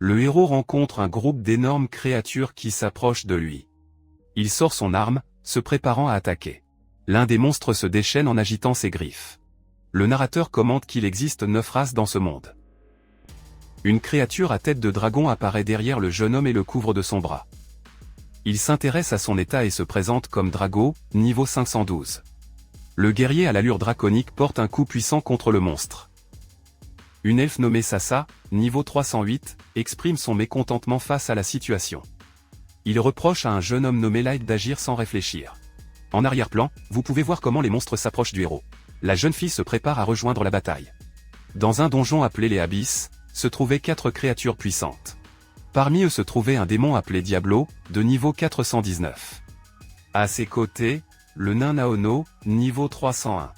Le héros rencontre un groupe d'énormes créatures qui s'approchent de lui. Il sort son arme, se préparant à attaquer. L'un des monstres se déchaîne en agitant ses griffes. Le narrateur commente qu'il existe 9 races dans ce monde. Une créature à tête de dragon apparaît derrière le jeune homme et le couvre de son bras. Il s'intéresse à son état et se présente comme Drago, niveau 512. Le guerrier à l'allure draconique porte un coup puissant contre le monstre. Une elfe nommée Sassa, niveau 308, exprime son mécontentement face à la situation. Il reproche à un jeune homme nommé Light d'agir sans réfléchir. En arrière-plan, vous pouvez voir comment les monstres s'approchent du héros. La jeune fille se prépare à rejoindre la bataille. Dans un donjon appelé les Abysses, se trouvaient 4 créatures puissantes. Parmi eux se trouvait un démon appelé Diablo, de niveau 419. À ses côtés, le nain Naono, niveau 301.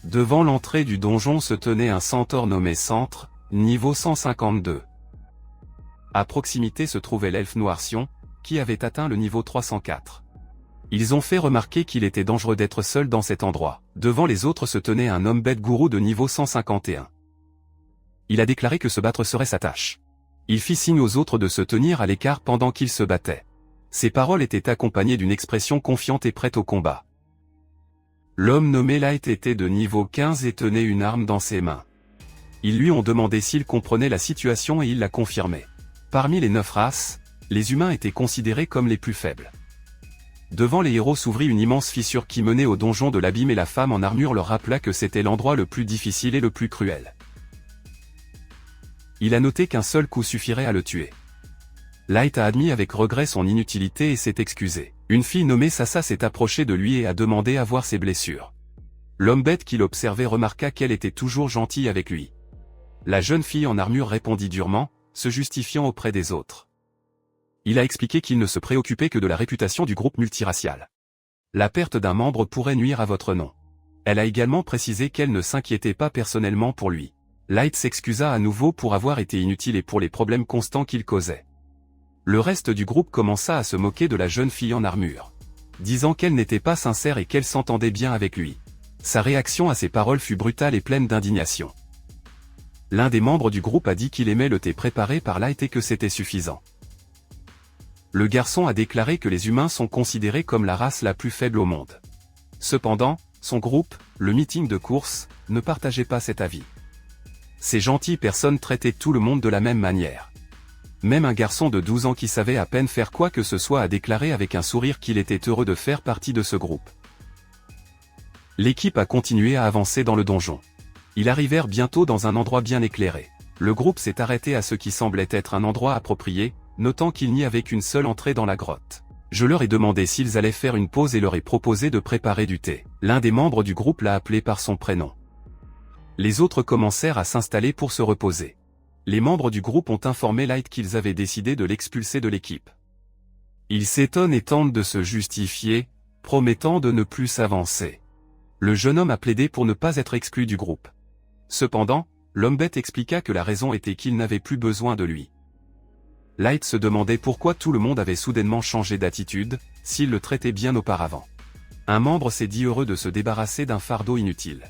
Devant l'entrée du donjon se tenait un centaure nommé Centre, niveau 152. À proximité se trouvait l'elfe Noircion, qui avait atteint le niveau 304. Ils ont fait remarquer qu'il était dangereux d'être seul dans cet endroit. Devant les autres se tenait un homme bête gourou de niveau 151. Il a déclaré que se battre serait sa tâche. Il fit signe aux autres de se tenir à l'écart pendant qu'ils se battaient. Ses paroles étaient accompagnées d'une expression confiante et prête au combat. L'homme nommé Light était de niveau 15 et tenait une arme dans ses mains. Ils lui ont demandé s'il comprenait la situation et il l'a confirmé. Parmi les 9 races, les humains étaient considérés comme les plus faibles. Devant les héros s'ouvrit une immense fissure qui menait au donjon de l'abîme et la femme en armure leur rappela que c'était l'endroit le plus difficile et le plus cruel. Il a noté qu'un seul coup suffirait à le tuer. Light a admis avec regret son inutilité et s'est excusé. Une fille nommée Sassa s'est approchée de lui et a demandé à voir ses blessures. L'homme bête qui l'observait remarqua qu'elle était toujours gentille avec lui. La jeune fille en armure répondit durement, se justifiant auprès des autres. Il a expliqué qu'il ne se préoccupait que de la réputation du groupe multiracial. La perte d'un membre pourrait nuire à votre nom. Elle a également précisé qu'elle ne s'inquiétait pas personnellement pour lui. Light s'excusa à nouveau pour avoir été inutile et pour les problèmes constants qu'il causait. Le reste du groupe commença à se moquer de la jeune fille en armure, disant qu'elle n'était pas sincère et qu'elle s'entendait bien avec lui. Sa réaction à ces paroles fut brutale et pleine d'indignation. L'un des membres du groupe a dit qu'il aimait le thé préparé par Light et que c'était suffisant. Le garçon a déclaré que les humains sont considérés comme la race la plus faible au monde. Cependant, son groupe, le meeting de course, ne partageait pas cet avis. Ces gentilles personnes traitaient tout le monde de la même manière. Même un garçon de 12 ans qui savait à peine faire quoi que ce soit a déclaré avec un sourire qu'il était heureux de faire partie de ce groupe. L'équipe a continué à avancer dans le donjon. Ils arrivèrent bientôt dans un endroit bien éclairé. Le groupe s'est arrêté à ce qui semblait être un endroit approprié, notant qu'il n'y avait qu'une seule entrée dans la grotte. Je leur ai demandé s'ils allaient faire une pause et leur ai proposé de préparer du thé. L'un des membres du groupe l'a appelé par son prénom. Les autres commencèrent à s'installer pour se reposer. Les membres du groupe ont informé Light qu'ils avaient décidé de l'expulser de l'équipe. Il s'étonne et tente de se justifier, promettant de ne plus s'avancer. Le jeune homme a plaidé pour ne pas être exclu du groupe. Cependant, l'homme bête expliqua que la raison était qu'il n'avait plus besoin de lui. Light se demandait pourquoi tout le monde avait soudainement changé d'attitude, s'il le traitait bien auparavant. Un membre s'est dit heureux de se débarrasser d'un fardeau inutile.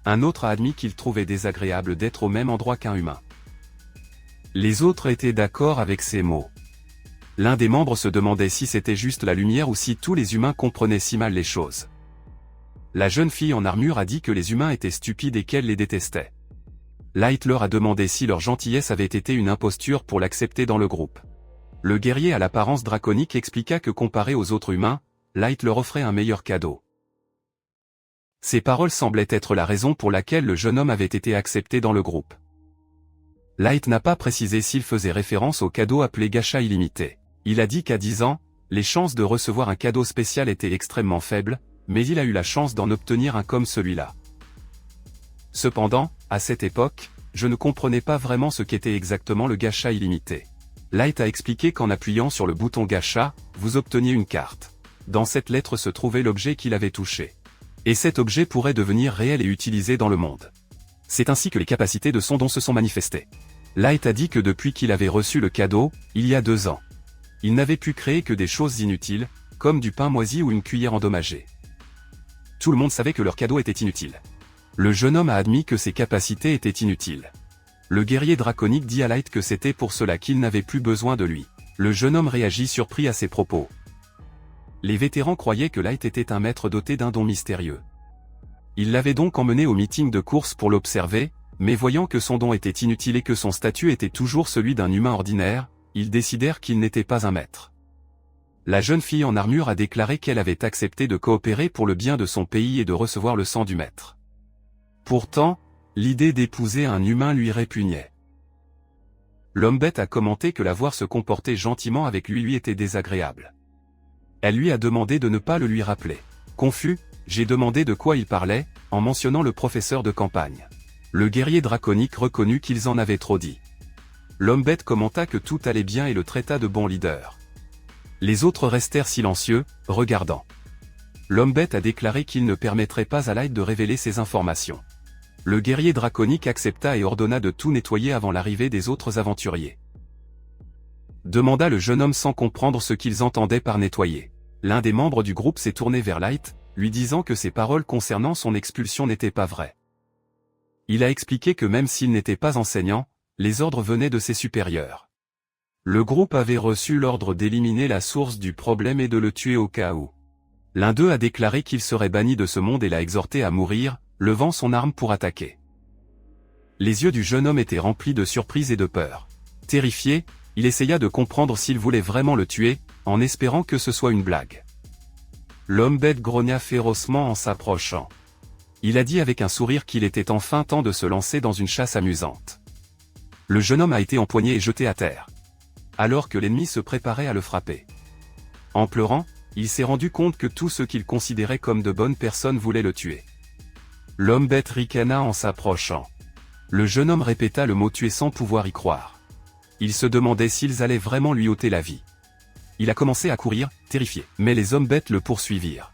Un autre a admis qu'il trouvait désagréable d'être au même endroit qu'un humain. Les autres étaient d'accord avec ces mots. L'un des membres se demandait si c'était juste la lumière ou si tous les humains comprenaient si mal les choses. La jeune fille en armure a dit que les humains étaient stupides et qu'elle les détestait. Light leur a demandé si leur gentillesse avait été une imposture pour l'accepter dans le groupe. Le guerrier à l'apparence draconique expliqua que comparé aux autres humains, Light leur offrait un meilleur cadeau. Ces paroles semblaient être la raison pour laquelle le jeune homme avait été accepté dans le groupe. Light n'a pas précisé s'il faisait référence au cadeau appelé gacha illimité. Il a dit qu'à 10 ans, les chances de recevoir un cadeau spécial étaient extrêmement faibles, mais il a eu la chance d'en obtenir un comme celui-là. Cependant, à cette époque, je ne comprenais pas vraiment ce qu'était exactement le gacha illimité. Light a expliqué qu'en appuyant sur le bouton gacha, vous obteniez une carte. Dans cette lettre se trouvait l'objet qu'il avait touché. Et cet objet pourrait devenir réel et utilisé dans le monde. C'est ainsi que les capacités de son don se sont manifestées. Light a dit que depuis qu'il avait reçu le cadeau, il y a 2 ans, il n'avait pu créer que des choses inutiles, comme du pain moisi ou une cuillère endommagée. Tout le monde savait que leur cadeau était inutile. Le jeune homme a admis que ses capacités étaient inutiles. Le guerrier draconique dit à Light que c'était pour cela qu'il n'avait plus besoin de lui. Le jeune homme réagit surpris à ces propos. Les vétérans croyaient que Light était un maître doté d'un don mystérieux. Ils l'avaient donc emmené au meeting de course pour l'observer, mais voyant que son don était inutile et que son statut était toujours celui d'un humain ordinaire, ils décidèrent qu'il n'était pas un maître. La jeune fille en armure a déclaré qu'elle avait accepté de coopérer pour le bien de son pays et de recevoir le sang du maître. Pourtant, l'idée d'épouser un humain lui répugnait. L'homme-bête a commenté que la voir se comporter gentiment avec lui était désagréable. Elle lui a demandé de ne pas le lui rappeler. Confus, j'ai demandé de quoi il parlait, en mentionnant le professeur de campagne. Le guerrier draconique reconnut qu'ils en avaient trop dit. L'homme-bête commenta que tout allait bien et le traita de bon leader. Les autres restèrent silencieux, regardant. L'homme-bête a déclaré qu'il ne permettrait pas à Light de révéler ces informations. Le guerrier draconique accepta et ordonna de tout nettoyer avant l'arrivée des autres aventuriers. Demanda le jeune homme sans comprendre ce qu'ils entendaient par nettoyer. L'un des membres du groupe s'est tourné vers Light, lui disant que ses paroles concernant son expulsion n'étaient pas vraies. Il a expliqué que même s'il n'était pas enseignant, les ordres venaient de ses supérieurs. Le groupe avait reçu l'ordre d'éliminer la source du problème et de le tuer au cas où. L'un d'eux a déclaré qu'il serait banni de ce monde et l'a exhorté à mourir, levant son arme pour attaquer. Les yeux du jeune homme étaient remplis de surprise et de peur. Terrifié, il essaya de comprendre s'il voulait vraiment le tuer, en espérant que ce soit une blague. L'homme-bête grogna férocement en s'approchant. Il a dit avec un sourire qu'il était enfin temps de se lancer dans une chasse amusante. Le jeune homme a été empoigné et jeté à terre, alors que l'ennemi se préparait à le frapper. En pleurant, il s'est rendu compte que tous ceux qu'il considérait comme de bonnes personnes voulaient le tuer. L'homme-bête ricana en s'approchant. Le jeune homme répéta le mot tuer sans pouvoir y croire. Il se demandait s'ils allaient vraiment lui ôter la vie. Il a commencé à courir, terrifié, mais les hommes-bêtes le poursuivirent.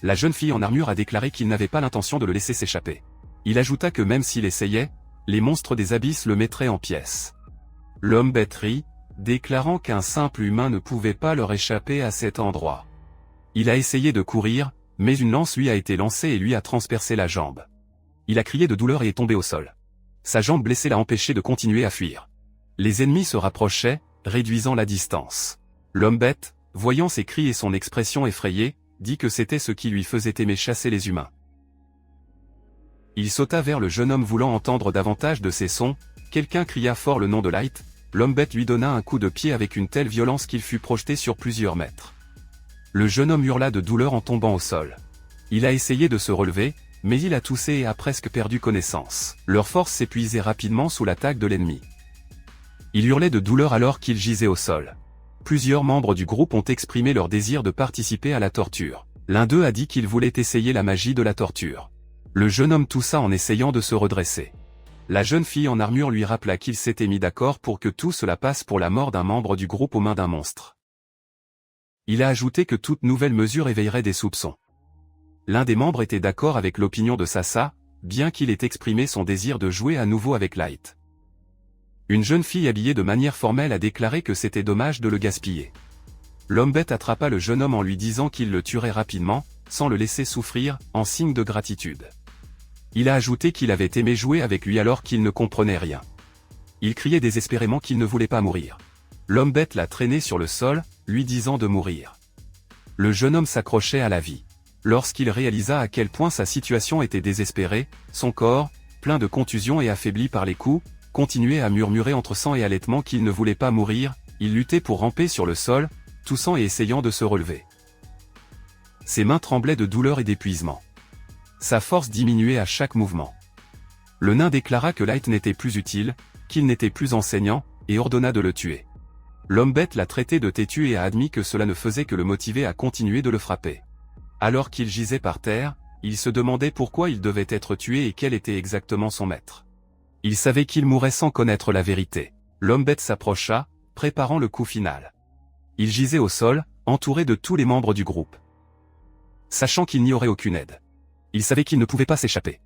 La jeune fille en armure a déclaré qu'il n'avait pas l'intention de le laisser s'échapper. Il ajouta que même s'il essayait, les monstres des abysses le mettraient en pièces. L'homme-bête rit, déclarant qu'un simple humain ne pouvait pas leur échapper à cet endroit. Il a essayé de courir, mais une lance lui a été lancée et lui a transpercé la jambe. Il a crié de douleur et est tombé au sol. Sa jambe blessée l'a empêché de continuer à fuir. Les ennemis se rapprochaient, réduisant la distance. L'homme-bête, voyant ses cris et son expression effrayée, dit que c'était ce qui lui faisait aimer chasser les humains. Il sauta vers le jeune homme voulant entendre davantage de ses sons, quelqu'un cria fort le nom de Light, l'homme-bête lui donna un coup de pied avec une telle violence qu'il fut projeté sur plusieurs mètres. Le jeune homme hurla de douleur en tombant au sol. Il a essayé de se relever, mais il a toussé et a presque perdu connaissance. Leur force s'épuisait rapidement sous l'attaque de l'ennemi. Il hurlait de douleur alors qu'il gisait au sol. Plusieurs membres du groupe ont exprimé leur désir de participer à la torture. L'un d'eux a dit qu'il voulait essayer la magie de la torture. Le jeune homme toussa en essayant de se redresser. La jeune fille en armure lui rappela qu'ils s'étaient mis d'accord pour que tout cela passe pour la mort d'un membre du groupe aux mains d'un monstre. Il a ajouté que toute nouvelle mesure éveillerait des soupçons. L'un des membres était d'accord avec l'opinion de Sasa, bien qu'il ait exprimé son désir de jouer à nouveau avec Light. Une jeune fille habillée de manière formelle a déclaré que c'était dommage de le gaspiller. L'homme-bête attrapa le jeune homme en lui disant qu'il le tuerait rapidement, sans le laisser souffrir, en signe de gratitude. Il a ajouté qu'il avait aimé jouer avec lui alors qu'il ne comprenait rien. Il criait désespérément qu'il ne voulait pas mourir. L'homme-bête l'a traîné sur le sol, lui disant de mourir. Le jeune homme s'accrochait à la vie. Lorsqu'il réalisa à quel point sa situation était désespérée, son corps, plein de contusions et affaibli par les coups, continuait à murmurer entre sang et halètement qu'il ne voulait pas mourir, il luttait pour ramper sur le sol, toussant et essayant de se relever. Ses mains tremblaient de douleur et d'épuisement. Sa force diminuait à chaque mouvement. Le nain déclara que Light n'était plus utile, qu'il n'était plus enseignant, et ordonna de le tuer. L'homme-bête l'a traité de têtu et a admis que cela ne faisait que le motiver à continuer de le frapper. Alors qu'il gisait par terre, il se demandait pourquoi il devait être tué et quel était exactement son maître. Il savait qu'il mourrait sans connaître la vérité. L'homme-bête s'approcha, préparant le coup final. Il gisait au sol, entouré de tous les membres du groupe. Sachant qu'il n'y aurait aucune aide. Il savait qu'il ne pouvait pas s'échapper.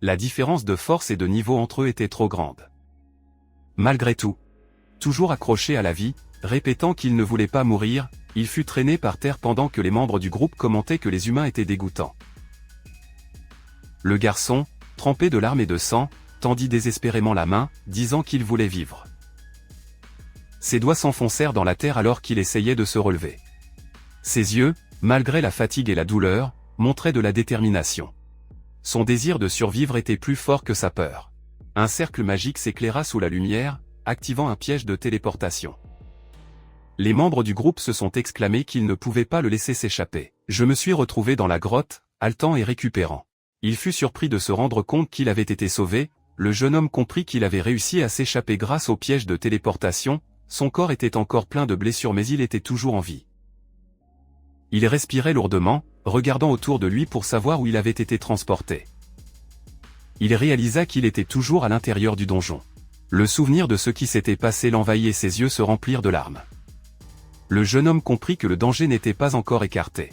La différence de force et de niveau entre eux était trop grande. Malgré tout, toujours accroché à la vie, répétant qu'il ne voulait pas mourir, il fut traîné par terre pendant que les membres du groupe commentaient que les humains étaient dégoûtants. Le garçon, trempé de larmes et de sang, tendit désespérément la main, disant qu'il voulait vivre. Ses doigts s'enfoncèrent dans la terre alors qu'il essayait de se relever. Ses yeux, malgré la fatigue et la douleur, montraient de la détermination. Son désir de survivre était plus fort que sa peur. Un cercle magique s'éclaira sous la lumière, activant un piège de téléportation. Les membres du groupe se sont exclamés qu'ils ne pouvaient pas le laisser s'échapper. Je me suis retrouvé dans la grotte, haletant et récupérant. Il fut surpris de se rendre compte qu'il avait été sauvé. Le jeune homme comprit qu'il avait réussi à s'échapper grâce au piège de téléportation. Son corps était encore plein de blessures mais il était toujours en vie. Il respirait lourdement, regardant autour de lui pour savoir où il avait été transporté. Il réalisa qu'il était toujours à l'intérieur du donjon. Le souvenir de ce qui s'était passé l'envahit et ses yeux se remplirent de larmes. Le jeune homme comprit que le danger n'était pas encore écarté.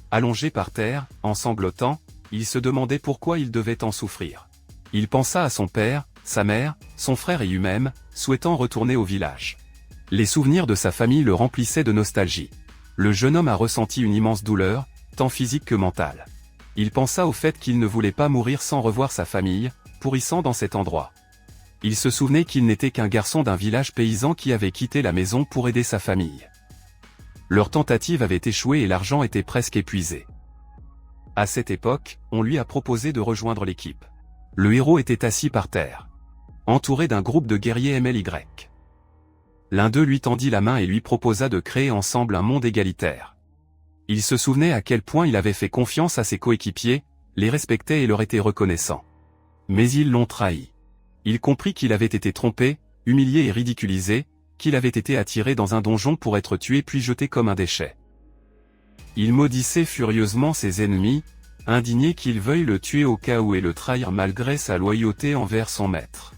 Allongé par terre, en sanglotant, il se demandait pourquoi il devait en souffrir. Il pensa à son père, sa mère, son frère et lui-même, souhaitant retourner au village. Les souvenirs de sa famille le remplissaient de nostalgie. Le jeune homme a ressenti une immense douleur, tant physique que mentale. Il pensa au fait qu'il ne voulait pas mourir sans revoir sa famille, pourrissant dans cet endroit. Il se souvenait qu'il n'était qu'un garçon d'un village paysan qui avait quitté la maison pour aider sa famille. Leur tentative avait échoué et l'argent était presque épuisé. À cette époque, on lui a proposé de rejoindre l'équipe. Le héros était assis par terre, entouré d'un groupe de guerriers MLY. L'un d'eux lui tendit la main et lui proposa de créer ensemble un monde égalitaire. Il se souvenait à quel point il avait fait confiance à ses coéquipiers, les respectait et leur était reconnaissant. Mais ils l'ont trahi. Il comprit qu'il avait été trompé, humilié et ridiculisé, qu'il avait été attiré dans un donjon pour être tué puis jeté comme un déchet. Il maudissait furieusement ses ennemis, indigné qu'ils veuillent le tuer au cas où et le trahir malgré sa loyauté envers son maître.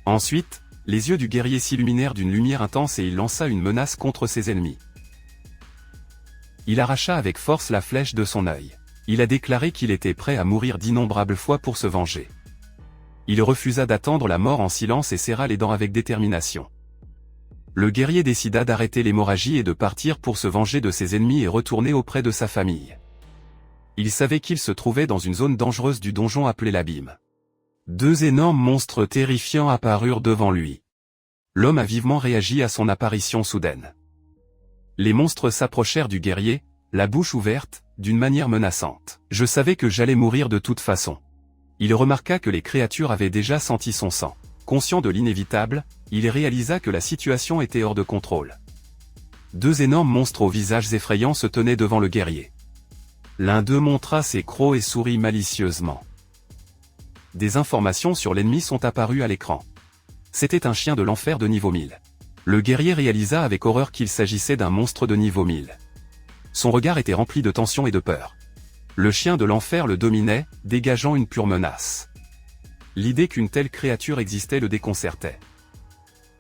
Ensuite, les yeux du guerrier s'illuminèrent d'une lumière intense et il lança une menace contre ses ennemis. Il arracha avec force la flèche de son œil. Il a déclaré qu'il était prêt à mourir d'innombrables fois pour se venger. Il refusa d'attendre la mort en silence et serra les dents avec détermination. Le guerrier décida d'arrêter l'hémorragie et de partir pour se venger de ses ennemis et retourner auprès de sa famille. Il savait qu'il se trouvait dans une zone dangereuse du donjon appelée l'abîme. Deux énormes monstres terrifiants apparurent devant lui. L'homme a vivement réagi à son apparition soudaine. Les monstres s'approchèrent du guerrier, la bouche ouverte, d'une manière menaçante. Je savais que j'allais mourir de toute façon. Il remarqua que les créatures avaient déjà senti son sang. Conscient de l'inévitable, il réalisa que la situation était hors de contrôle. Deux énormes monstres aux visages effrayants se tenaient devant le guerrier. L'un d'eux montra ses crocs et sourit malicieusement. Des informations sur l'ennemi sont apparues à l'écran. C'était un chien de l'enfer de niveau 1000. Le guerrier réalisa avec horreur qu'il s'agissait d'un monstre de niveau 1000. Son regard était rempli de tension et de peur. Le chien de l'enfer le dominait, dégageant une pure menace. L'idée qu'une telle créature existait le déconcertait.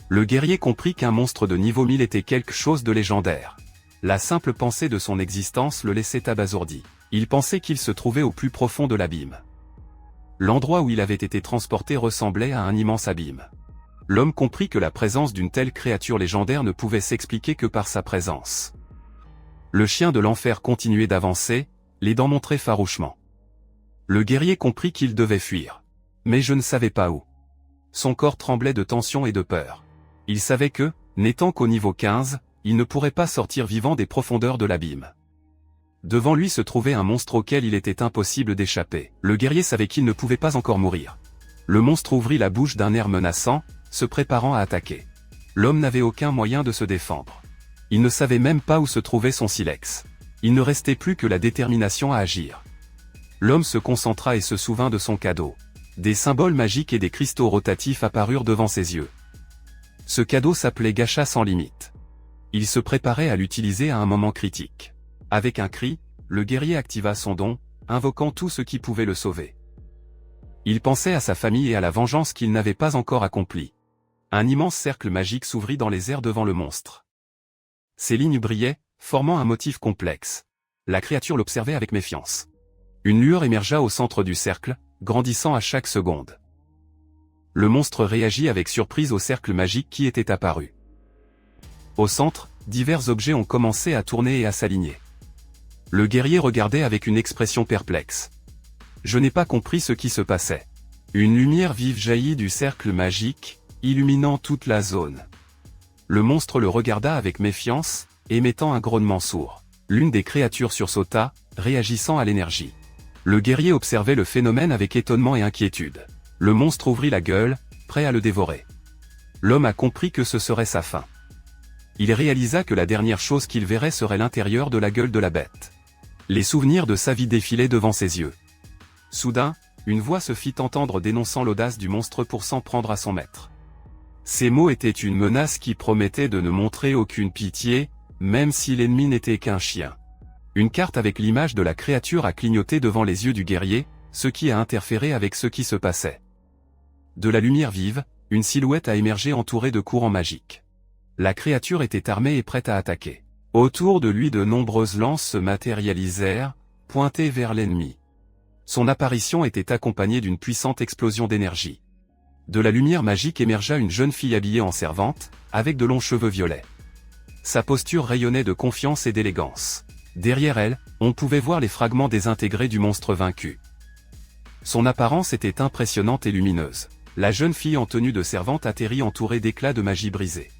Le guerrier comprit qu'un monstre de niveau 1000 était quelque chose de légendaire. La simple pensée de son existence le laissait abasourdi. Il pensait qu'il se trouvait au plus profond de l'abîme. L'endroit où il avait été transporté ressemblait à un immense abîme. L'homme comprit que la présence d'une telle créature légendaire ne pouvait s'expliquer que par sa présence. Le chien de l'enfer continuait d'avancer, les dents montraient farouchement. Le guerrier comprit qu'il devait fuir. Mais je ne savais pas où. Son corps tremblait de tension et de peur. Il savait que, n'étant qu'au niveau 15, il ne pourrait pas sortir vivant des profondeurs de l'abîme. Devant lui se trouvait un monstre auquel il était impossible d'échapper. Le guerrier savait qu'il ne pouvait pas encore mourir. Le monstre ouvrit la bouche d'un air menaçant, se préparant à attaquer. L'homme n'avait aucun moyen de se défendre. Il ne savait même pas où se trouvait son silex. Il ne restait plus que la détermination à agir. L'homme se concentra et se souvint de son cadeau. Des symboles magiques et des cristaux rotatifs apparurent devant ses yeux. Ce cadeau s'appelait Gacha sans limite. Il se préparait à l'utiliser à un moment critique. Avec un cri, le guerrier activa son don, invoquant tout ce qui pouvait le sauver. Il pensait à sa famille et à la vengeance qu'il n'avait pas encore accomplie. Un immense cercle magique s'ouvrit dans les airs devant le monstre. Ses lignes brillaient, formant un motif complexe. La créature l'observait avec méfiance. Une lueur émergea au centre du cercle, grandissant à chaque seconde. Le monstre réagit avec surprise au cercle magique qui était apparu. Au centre, divers objets ont commencé à tourner et à s'aligner. Le guerrier regardait avec une expression perplexe. Je n'ai pas compris ce qui se passait. Une lumière vive jaillit du cercle magique, illuminant toute la zone. Le monstre le regarda avec méfiance, émettant un grognement sourd. L'une des créatures sursauta, réagissant à l'énergie. Le guerrier observait le phénomène avec étonnement et inquiétude. Le monstre ouvrit la gueule, prêt à le dévorer. L'homme a compris que ce serait sa fin. Il réalisa que la dernière chose qu'il verrait serait l'intérieur de la gueule de la bête. Les souvenirs de sa vie défilaient devant ses yeux. Soudain, une voix se fit entendre dénonçant l'audace du monstre pour s'en prendre à son maître. Ces mots étaient une menace qui promettait de ne montrer aucune pitié, même si l'ennemi n'était qu'un chien. Une carte avec l'image de la créature a clignoté devant les yeux du guerrier, ce qui a interféré avec ce qui se passait. De la lumière vive, une silhouette a émergé entourée de courants magiques. La créature était armée et prête à attaquer. Autour de lui de nombreuses lances se matérialisèrent, pointées vers l'ennemi. Son apparition était accompagnée d'une puissante explosion d'énergie. De la lumière magique émergea une jeune fille habillée en servante, avec de longs cheveux violets. Sa posture rayonnait de confiance et d'élégance. Derrière elle, on pouvait voir les fragments désintégrés du monstre vaincu. Son apparence était impressionnante et lumineuse. La jeune fille en tenue de servante atterrit entourée d'éclats de magie brisés.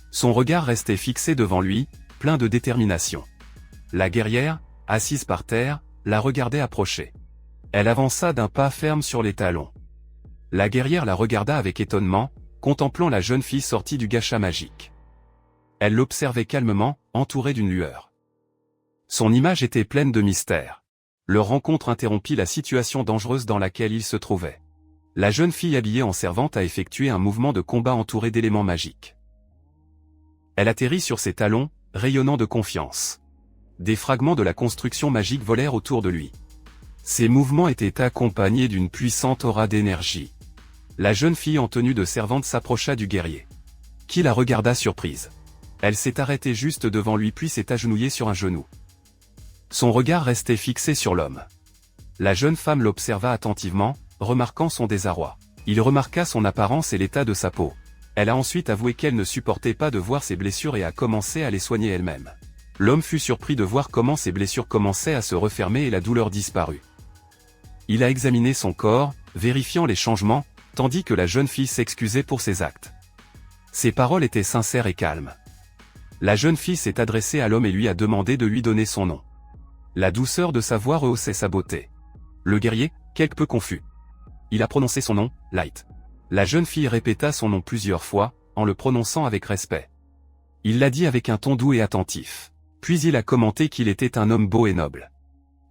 Son regard restait fixé devant lui, plein de détermination. La guerrière, assise par terre, la regardait approcher. Elle avança d'un pas ferme sur les talons. La guerrière la regarda avec étonnement, contemplant la jeune fille sortie du gacha magique. Elle l'observait calmement, entourée d'une lueur. Son image était pleine de mystère. Leur rencontre interrompit la situation dangereuse dans laquelle ils se trouvaient. La jeune fille habillée en servante a effectué un mouvement de combat entouré d'éléments magiques. Elle atterrit sur ses talons, rayonnant de confiance. Des fragments de la construction magique volèrent autour de lui. Ces mouvements étaient accompagnés d'une puissante aura d'énergie. La jeune fille en tenue de servante s'approcha du guerrier, qui la regarda surprise. Elle s'est arrêtée juste devant lui puis s'est agenouillée sur un genou. Son regard restait fixé sur l'homme. La jeune femme l'observa attentivement, remarquant son désarroi. Il remarqua son apparence et l'état de sa peau. Elle a ensuite avoué qu'elle ne supportait pas de voir ses blessures et a commencé à les soigner elle-même. L'homme fut surpris de voir comment ses blessures commençaient à se refermer et la douleur disparut. Il a examiné son corps, vérifiant les changements, tandis que la jeune fille s'excusait pour ses actes. Ses paroles étaient sincères et calmes. La jeune fille s'est adressée à l'homme et lui a demandé de lui donner son nom. La douceur de sa voix rehaussait sa beauté. Le guerrier, quelque peu confus. Il a prononcé son nom, Light. La jeune fille répéta son nom plusieurs fois, en le prononçant avec respect. Il l'a dit avec un ton doux et attentif. Puis il a commenté qu'il était un homme beau et noble.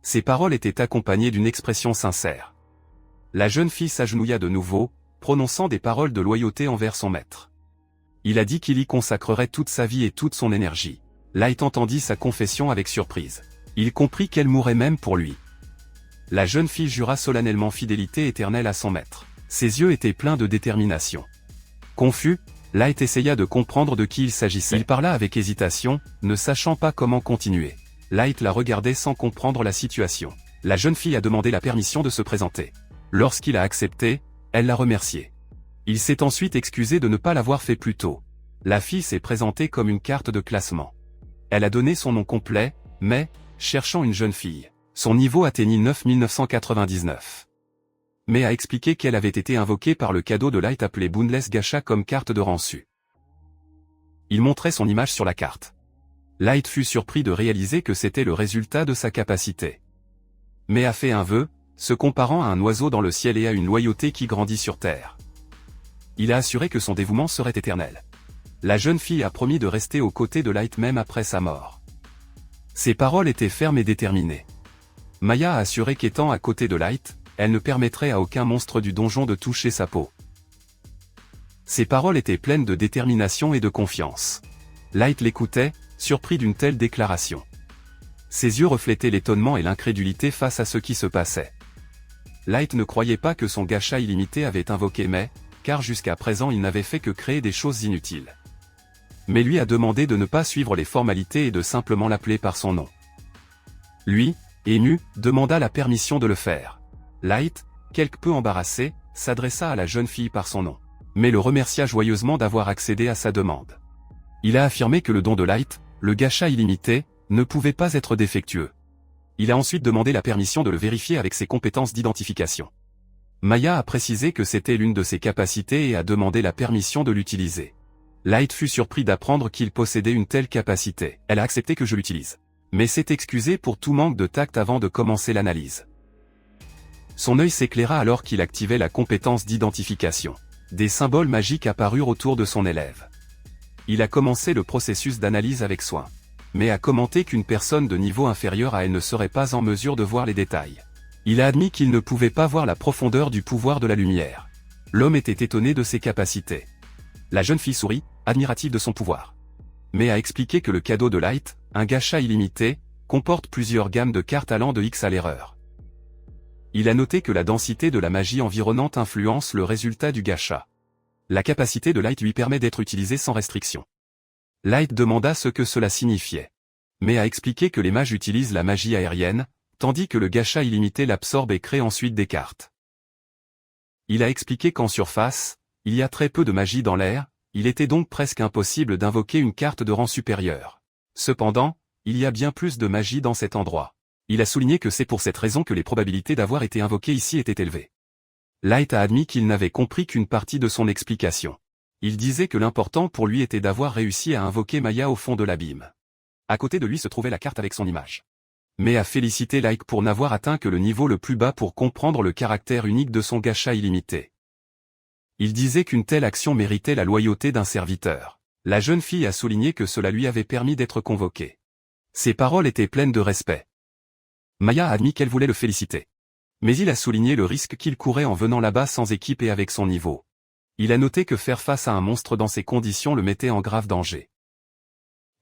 Ses paroles étaient accompagnées d'une expression sincère. La jeune fille s'agenouilla de nouveau, prononçant des paroles de loyauté envers son maître. Il a dit qu'il y consacrerait toute sa vie et toute son énergie. Light entendit sa confession avec surprise. Il comprit qu'elle mourrait même pour lui. La jeune fille jura solennellement fidélité éternelle à son maître. Ses yeux étaient pleins de détermination. Confus, Light essaya de comprendre de qui il s'agissait. Il parla avec hésitation, ne sachant pas comment continuer. Light la regardait sans comprendre la situation. La jeune fille a demandé la permission de se présenter. Lorsqu'il a accepté, elle l'a remercié. Il s'est ensuite excusé de ne pas l'avoir fait plus tôt. La fille s'est présentée comme une carte de classement. Elle a donné son nom complet, mais, cherchant une jeune fille, son niveau atteignit 9999. Mais a expliqué qu'elle avait été invoquée par le cadeau de Light appelé Boundless Gacha comme carte de rang su. Il montrait son image sur la carte. Light fut surpris de réaliser que c'était le résultat de sa capacité. Mais a fait un vœu, se comparant à un oiseau dans le ciel et à une loyauté qui grandit sur terre. Il a assuré que son dévouement serait éternel. La jeune fille a promis de rester aux côtés de Light même après sa mort. Ses paroles étaient fermes et déterminées. Maya a assuré qu'étant à côté de Light, elle ne permettrait à aucun monstre du donjon de toucher sa peau. Ses paroles étaient pleines de détermination et de confiance. Light l'écoutait, surpris d'une telle déclaration. Ses yeux reflétaient l'étonnement et l'incrédulité face à ce qui se passait. Light ne croyait pas que son gacha illimité avait invoqué mais, car jusqu'à présent il n'avait fait que créer des choses inutiles. Mais lui a demandé de ne pas suivre les formalités et de simplement l'appeler par son nom. Lui, ému, demanda la permission de le faire. Light, quelque peu embarrassé, s'adressa à la jeune fille par son nom, mais le remercia joyeusement d'avoir accédé à sa demande. Il a affirmé que le don de Light, le gacha illimité, ne pouvait pas être défectueux. Il a ensuite demandé la permission de le vérifier avec ses compétences d'identification. Maya a précisé que c'était l'une de ses capacités et a demandé la permission de l'utiliser. Light fut surpris d'apprendre qu'il possédait une telle capacité. Elle a accepté que je l'utilise. Mais s'est excusée pour tout manque de tact avant de commencer l'analyse. Son œil s'éclaira alors qu'il activait la compétence d'identification. Des symboles magiques apparurent autour de son élève. Il a commencé le processus d'analyse avec soin. Mais a commenté qu'une personne de niveau inférieur à elle ne serait pas en mesure de voir les détails. Il a admis qu'il ne pouvait pas voir la profondeur du pouvoir de la lumière. L'homme était étonné de ses capacités. La jeune fille sourit, admirative de son pouvoir. Mais a expliqué que le cadeau de Light, un gacha illimité, comporte plusieurs gammes de cartes allant de X à l'erreur. Il a noté que la densité de la magie environnante influence le résultat du gacha. La capacité de Light lui permet d'être utilisée sans restriction. Light demanda ce que cela signifiait. Mais a expliqué que les mages utilisent la magie aérienne, tandis que le gacha illimité l'absorbe et crée ensuite des cartes. Il a expliqué qu'en surface, il y a très peu de magie dans l'air, il était donc presque impossible d'invoquer une carte de rang supérieur. Cependant, il y a bien plus de magie dans cet endroit. Il a souligné que c'est pour cette raison que les probabilités d'avoir été invoqué ici étaient élevées. Light a admis qu'il n'avait compris qu'une partie de son explication. Il disait que l'important pour lui était d'avoir réussi à invoquer Maya au fond de l'abîme. À côté de lui se trouvait la carte avec son image. Mais a félicité Light pour n'avoir atteint que le niveau le plus bas pour comprendre le caractère unique de son gacha illimité. Il disait qu'une telle action méritait la loyauté d'un serviteur. La jeune fille a souligné que cela lui avait permis d'être convoquée. Ses paroles étaient pleines de respect. Maya a admis qu'elle voulait le féliciter. Mais il a souligné le risque qu'il courait en venant là-bas sans équipe et avec son niveau. Il a noté que faire face à un monstre dans ces conditions le mettait en grave danger.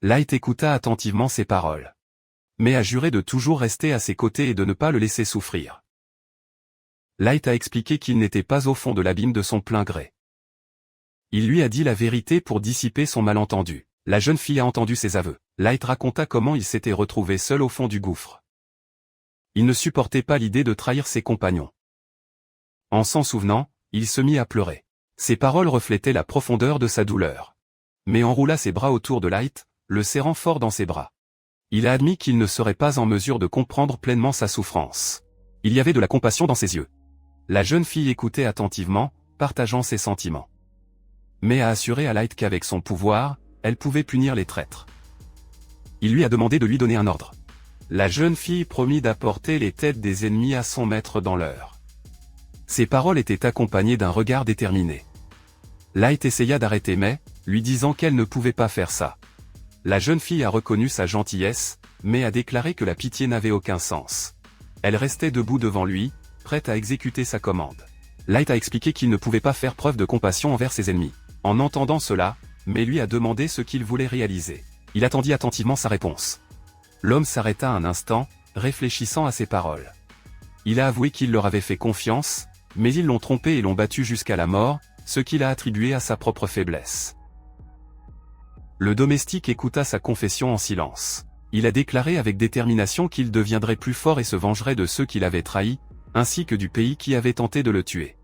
Light écouta attentivement ses paroles. Mais a juré de toujours rester à ses côtés et de ne pas le laisser souffrir. Light a expliqué qu'il n'était pas au fond de l'abîme de son plein gré. Il lui a dit la vérité pour dissiper son malentendu. La jeune fille a entendu ses aveux. Light raconta comment il s'était retrouvé seul au fond du gouffre. Il ne supportait pas l'idée de trahir ses compagnons. En s'en souvenant, il se mit à pleurer. Ses paroles reflétaient la profondeur de sa douleur. Mais enroula ses bras autour de Light, le serrant fort dans ses bras. Il a admis qu'il ne serait pas en mesure de comprendre pleinement sa souffrance. Il y avait de la compassion dans ses yeux. La jeune fille écoutait attentivement, partageant ses sentiments. Mais a assuré à Light qu'avec son pouvoir, elle pouvait punir les traîtres. Il lui a demandé de lui donner un ordre. La jeune fille promit d'apporter les têtes des ennemis à son maître dans l'heure. Ses paroles étaient accompagnées d'un regard déterminé. Light essaya d'arrêter mais, lui disant qu'elle ne pouvait pas faire ça. La jeune fille a reconnu sa gentillesse, mais a déclaré que la pitié n'avait aucun sens. Elle restait debout devant lui, prête à exécuter sa commande. Light a expliqué qu'il ne pouvait pas faire preuve de compassion envers ses ennemis. En entendant cela, mais lui a demandé ce qu'il voulait réaliser. Il attendit attentivement sa réponse. L'homme s'arrêta un instant, réfléchissant à ses paroles. Il a avoué qu'il leur avait fait confiance, mais ils l'ont trompé et l'ont battu jusqu'à la mort, ce qu'il a attribué à sa propre faiblesse. Le domestique écouta sa confession en silence. Il a déclaré avec détermination qu'il deviendrait plus fort et se vengerait de ceux qui l'avaient trahi, ainsi que du pays qui avait tenté de le tuer.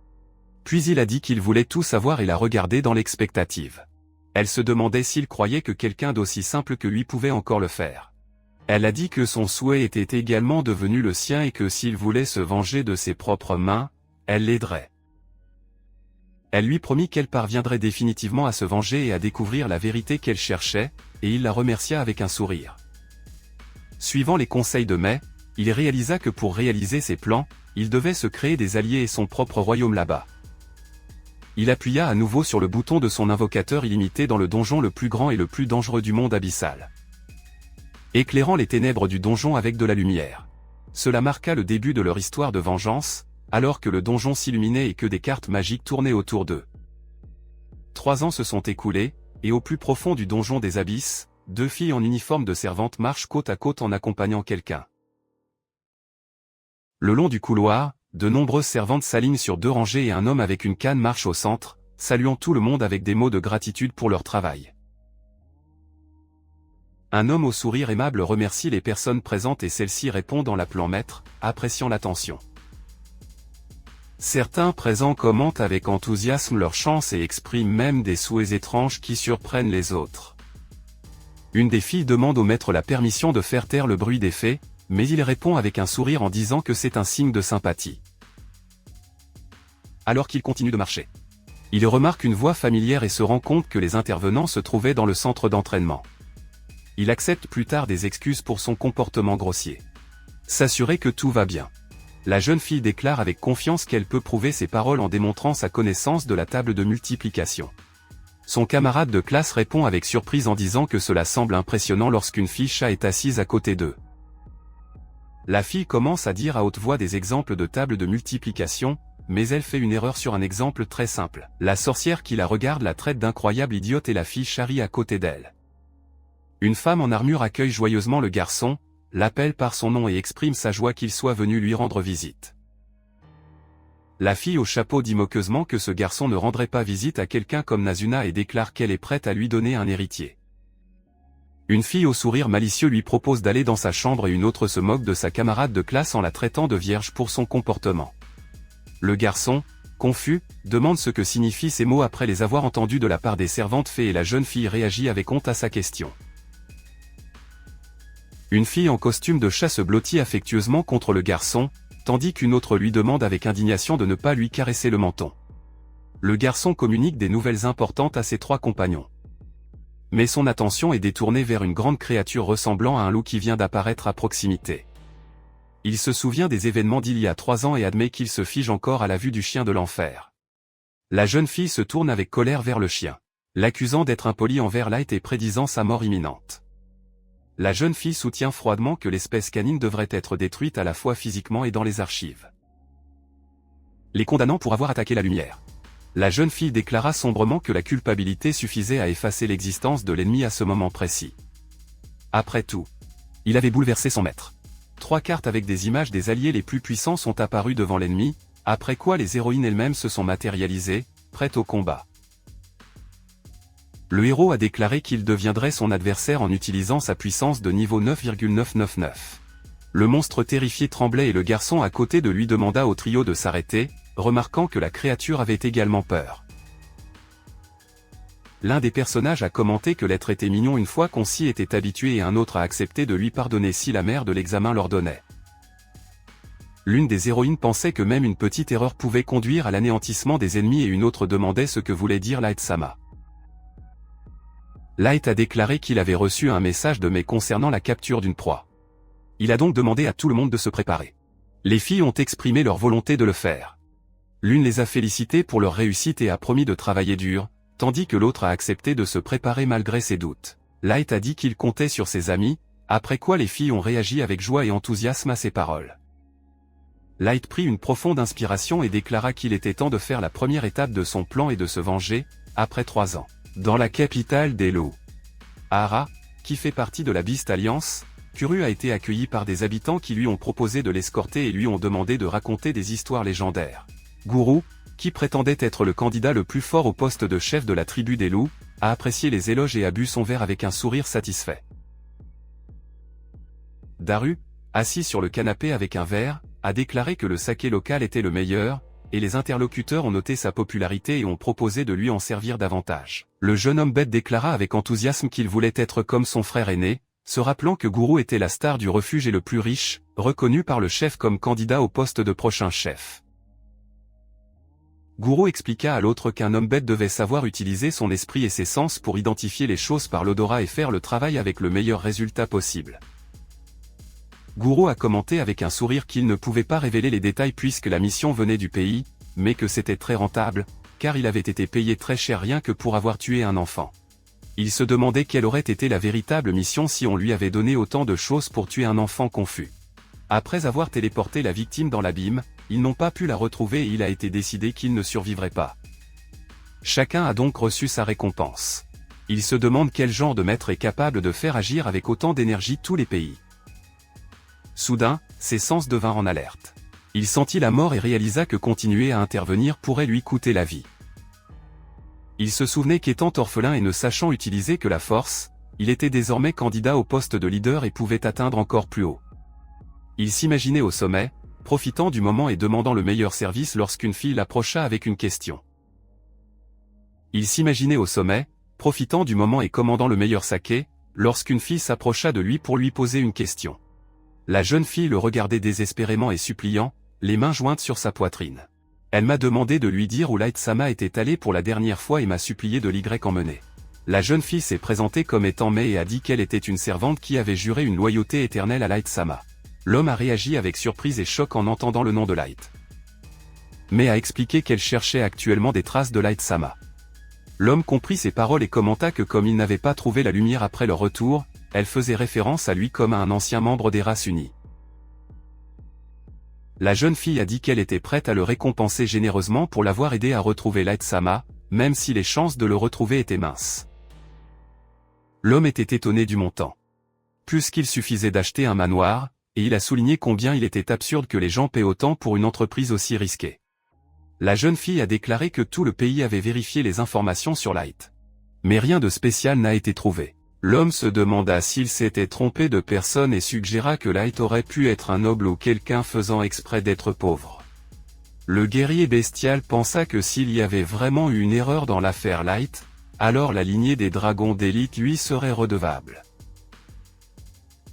Puis il a dit qu'il voulait tout savoir et la regarder dans l'expectative. Elle se demandait s'il croyait que quelqu'un d'aussi simple que lui pouvait encore le faire. Elle a dit que son souhait était également devenu le sien et que s'il voulait se venger de ses propres mains, elle l'aiderait. Elle lui promit qu'elle parviendrait définitivement à se venger et à découvrir la vérité qu'elle cherchait, et il la remercia avec un sourire. Suivant les conseils de Mai, il réalisa que pour réaliser ses plans, il devait se créer des alliés et son propre royaume là-bas. Il appuya à nouveau sur le bouton de son invocateur illimité dans le donjon le plus grand et le plus dangereux du monde abyssal, éclairant les ténèbres du donjon avec de la lumière. Cela marqua le début de leur histoire de vengeance, alors que le donjon s'illuminait et que des cartes magiques tournaient autour d'eux. 3 ans se sont écoulés, et au plus profond du donjon des abysses, 2 filles en uniforme de servante marchent côte à côte en accompagnant quelqu'un. Le long du couloir, de nombreuses servantes s'alignent sur 2 rangées et un homme avec une canne marche au centre, saluant tout le monde avec des mots de gratitude pour leur travail. Un homme au sourire aimable remercie les personnes présentes et celles-ci répondent en l'appelant maître, appréciant l'attention. Certains présents commentent avec enthousiasme leur chance et expriment même des souhaits étranges qui surprennent les autres. Une des filles demande au maître la permission de faire taire le bruit des fées, mais il répond avec un sourire en disant que c'est un signe de sympathie. alors qu'il continue de marcher. Il remarque une voix familière et se rend compte que les intervenants se trouvaient dans le centre d'entraînement. Il accepte plus tard des excuses pour son comportement grossier. S'assurer que tout va bien. La jeune fille déclare avec confiance qu'elle peut prouver ses paroles en démontrant sa connaissance de la table de multiplication. Son camarade de classe répond avec surprise en disant que cela semble impressionnant lorsqu'une fille chat est assise à côté d'eux. La fille commence à dire à haute voix des exemples de tables de multiplication, mais elle fait une erreur sur un exemple très simple. La sorcière qui la regarde la traite d'incroyable idiote et la fille charrie à côté d'elle. Une femme en armure accueille joyeusement le garçon, l'appelle par son nom et exprime sa joie qu'il soit venu lui rendre visite. La fille au chapeau dit moqueusement que ce garçon ne rendrait pas visite à quelqu'un comme Nazuna et déclare qu'elle est prête à lui donner un héritier. Une fille au sourire malicieux lui propose d'aller dans sa chambre et une autre se moque de sa camarade de classe en la traitant de vierge pour son comportement. Le garçon, confus, demande ce que signifient ces mots après les avoir entendus de la part des servantes fées et la jeune fille réagit avec honte à sa question. Une fille en costume de chat se blottit affectueusement contre le garçon, tandis qu'une autre lui demande avec indignation de ne pas lui caresser le menton. Le garçon communique des nouvelles importantes à ses trois compagnons. Mais son attention est détournée vers une grande créature ressemblant à un loup qui vient d'apparaître à proximité. Il se souvient des événements d'il y a 3 ans et admet qu'il se fige encore à la vue du chien de l'enfer. La jeune fille se tourne avec colère vers le chien, l'accusant d'être impoli envers Light et prédisant sa mort imminente. La jeune fille soutient froidement que l'espèce canine devrait être détruite à la fois physiquement et dans les archives. Les condamnant pour avoir attaqué la lumière. La jeune fille déclara sombrement que la culpabilité suffisait à effacer l'existence de l'ennemi à ce moment précis. Après tout, il avait bouleversé son maître. 3 cartes avec des images des alliés les plus puissants sont apparues devant l'ennemi, après quoi les héroïnes elles-mêmes se sont matérialisées, prêtes au combat. Le héros a déclaré qu'il deviendrait son adversaire en utilisant sa puissance de niveau 9,999. Le monstre terrifié tremblait et le garçon à côté de lui demanda au trio de s'arrêter, remarquant que la créature avait également peur. L'un des personnages a commenté que l'être était mignon une fois qu'on s'y était habitué et un autre a accepté de lui pardonner si la mère de l'examen l'ordonnait. L'une des héroïnes pensait que même une petite erreur pouvait conduire à l'anéantissement des ennemis et une autre demandait ce que voulait dire Light-sama. Light a déclaré qu'il avait reçu un message de Mei concernant la capture d'une proie. Il a donc demandé à tout le monde de se préparer. Les filles ont exprimé leur volonté de le faire. L'une les a félicitées pour leur réussite et a promis de travailler dur, tandis que l'autre a accepté de se préparer malgré ses doutes. Light a dit qu'il comptait sur ses amis, après quoi les filles ont réagi avec joie et enthousiasme à ses paroles. Light prit une profonde inspiration et déclara qu'il était temps de faire la première étape de son plan et de se venger, après 3 ans. Dans la capitale des loups, Ara, qui fait partie de la Beast Alliance, Kuru a été accueilli par des habitants qui lui ont proposé de l'escorter et lui ont demandé de raconter des histoires légendaires. Guru, qui prétendait être le candidat le plus fort au poste de chef de la tribu des loups, a apprécié les éloges et a bu son verre avec un sourire satisfait. Daru, assis sur le canapé avec un verre, a déclaré que le saké local était le meilleur, et les interlocuteurs ont noté sa popularité et ont proposé de lui en servir davantage. Le jeune homme bête déclara avec enthousiasme qu'il voulait être comme son frère aîné, se rappelant que Guru était la star du refuge et le plus riche, reconnu par le chef comme candidat au poste de prochain chef. Guru expliqua à l'autre qu'un homme bête devait savoir utiliser son esprit et ses sens pour identifier les choses par l'odorat et faire le travail avec le meilleur résultat possible. Guru a commenté avec un sourire qu'il ne pouvait pas révéler les détails puisque la mission venait du pays, mais que c'était très rentable, car il avait été payé très cher rien que pour avoir tué un enfant. Il se demandait quelle aurait été la véritable mission si on lui avait donné autant de choses pour tuer un enfant confus. Après avoir téléporté la victime dans l'abîme, ils n'ont pas pu la retrouver et il a été décidé qu'il ne survivrait pas. Chacun a donc reçu sa récompense. Il se demande quel genre de maître est capable de faire agir avec autant d'énergie tous les pays. Soudain, ses sens devinrent en alerte. Il sentit la mort et réalisa que continuer à intervenir pourrait lui coûter la vie. Il se souvenait qu'étant orphelin et ne sachant utiliser que la force, il était désormais candidat au poste de leader et pouvait atteindre encore plus haut. Il s'imaginait au sommet, profitant du moment et demandant le meilleur service lorsqu'une fille l'approcha avec une question. Il s'imaginait au sommet, profitant du moment et commandant le meilleur saké, lorsqu'une fille s'approcha de lui pour lui poser une question. La jeune fille le regardait désespérément et suppliant, les mains jointes sur sa poitrine. Elle m'a demandé de lui dire où Light-sama était allé pour la dernière fois et m'a supplié de l'y emmener. La jeune fille s'est présentée comme étant Mei et a dit qu'elle était une servante qui avait juré une loyauté éternelle à Light-sama. L'homme a réagi avec surprise et choc en entendant le nom de Light. Mei a expliqué qu'elle cherchait actuellement des traces de Light-sama. L'homme comprit ses paroles et commenta que comme il n'avait pas trouvé la lumière après leur retour, elle faisait référence à lui comme à un ancien membre des races unies. La jeune fille a dit qu'elle était prête à le récompenser généreusement pour l'avoir aidé à retrouver Light-sama, même si les chances de le retrouver étaient minces. L'homme était étonné du montant. Puisqu'il suffisait d'acheter un manoir, et il a souligné combien il était absurde que les gens paient autant pour une entreprise aussi risquée. La jeune fille a déclaré que tout le pays avait vérifié les informations sur Light. Mais rien de spécial n'a été trouvé. L'homme se demanda s'il s'était trompé de personne et suggéra que Light aurait pu être un noble ou quelqu'un faisant exprès d'être pauvre. Le guerrier bestial pensa que s'il y avait vraiment eu une erreur dans l'affaire Light, alors la lignée des dragons d'élite lui serait redevable.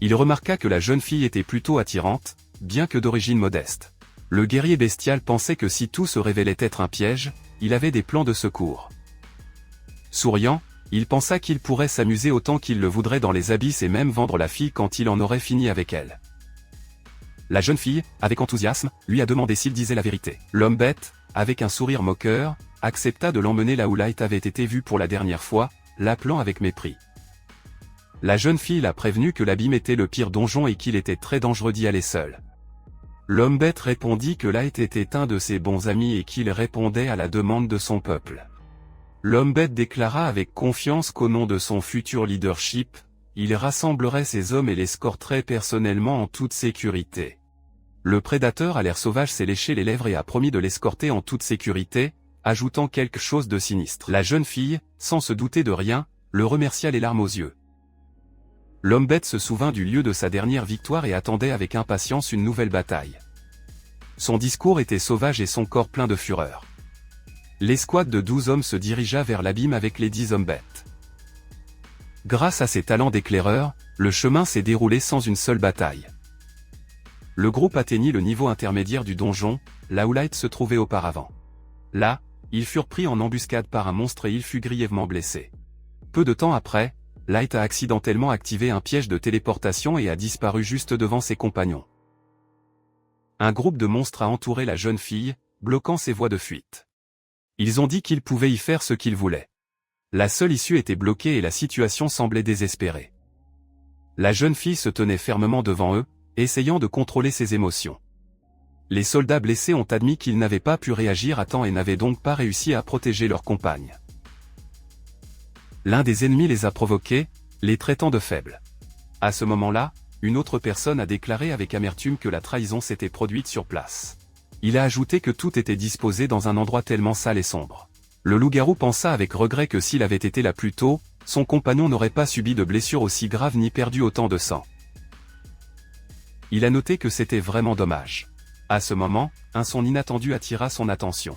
Il remarqua que la jeune fille était plutôt attirante, bien que d'origine modeste. Le guerrier bestial pensait que si tout se révélait être un piège, il avait des plans de secours. Souriant, il pensa qu'il pourrait s'amuser autant qu'il le voudrait dans les abysses et même vendre la fille quand il en aurait fini avec elle. La jeune fille, avec enthousiasme, lui a demandé s'il disait la vérité. L'homme bête, avec un sourire moqueur, accepta de l'emmener là où Light avait été vu pour la dernière fois, l'appelant avec mépris. La jeune fille l'a prévenu que l'abîme était le pire donjon et qu'il était très dangereux d'y aller seul. L'homme bête répondit que Light était un de ses bons amis et qu'il répondait à la demande de son peuple. L'homme bête déclara avec confiance qu'au nom de son futur leadership, il rassemblerait ses hommes et l'escorterait personnellement en toute sécurité. Le prédateur à l'air sauvage s'est léché les lèvres et a promis de l'escorter en toute sécurité, ajoutant quelque chose de sinistre. La jeune fille, sans se douter de rien, le remercia les larmes aux yeux. L'homme bête se souvint du lieu de sa dernière victoire et attendait avec impatience une nouvelle bataille. Son discours était sauvage et son corps plein de fureur. L'escouade de 12 hommes se dirigea vers l'abîme avec les 10 hommes bêtes. Grâce à ses talents d'éclaireur, le chemin s'est déroulé sans une seule bataille. Le groupe atteignit le niveau intermédiaire du donjon, là où Light se trouvait auparavant. Là, ils furent pris en embuscade par un monstre et il fut grièvement blessé. Peu de temps après, Light a accidentellement activé un piège de téléportation et a disparu juste devant ses compagnons. Un groupe de monstres a entouré la jeune fille, bloquant ses voies de fuite. Ils ont dit qu'ils pouvaient y faire ce qu'ils voulaient. La seule issue était bloquée et la situation semblait désespérée. La jeune fille se tenait fermement devant eux, essayant de contrôler ses émotions. Les soldats blessés ont admis qu'ils n'avaient pas pu réagir à temps et n'avaient donc pas réussi à protéger leur compagne. L'un des ennemis les a provoqués, les traitant de faibles. À ce moment-là, une autre personne a déclaré avec amertume que la trahison s'était produite sur place. Il a ajouté que tout était disposé dans un endroit tellement sale et sombre. Le loup-garou pensa avec regret que s'il avait été là plus tôt, son compagnon n'aurait pas subi de blessures aussi graves ni perdu autant de sang. Il a noté que c'était vraiment dommage. À ce moment, un son inattendu attira son attention.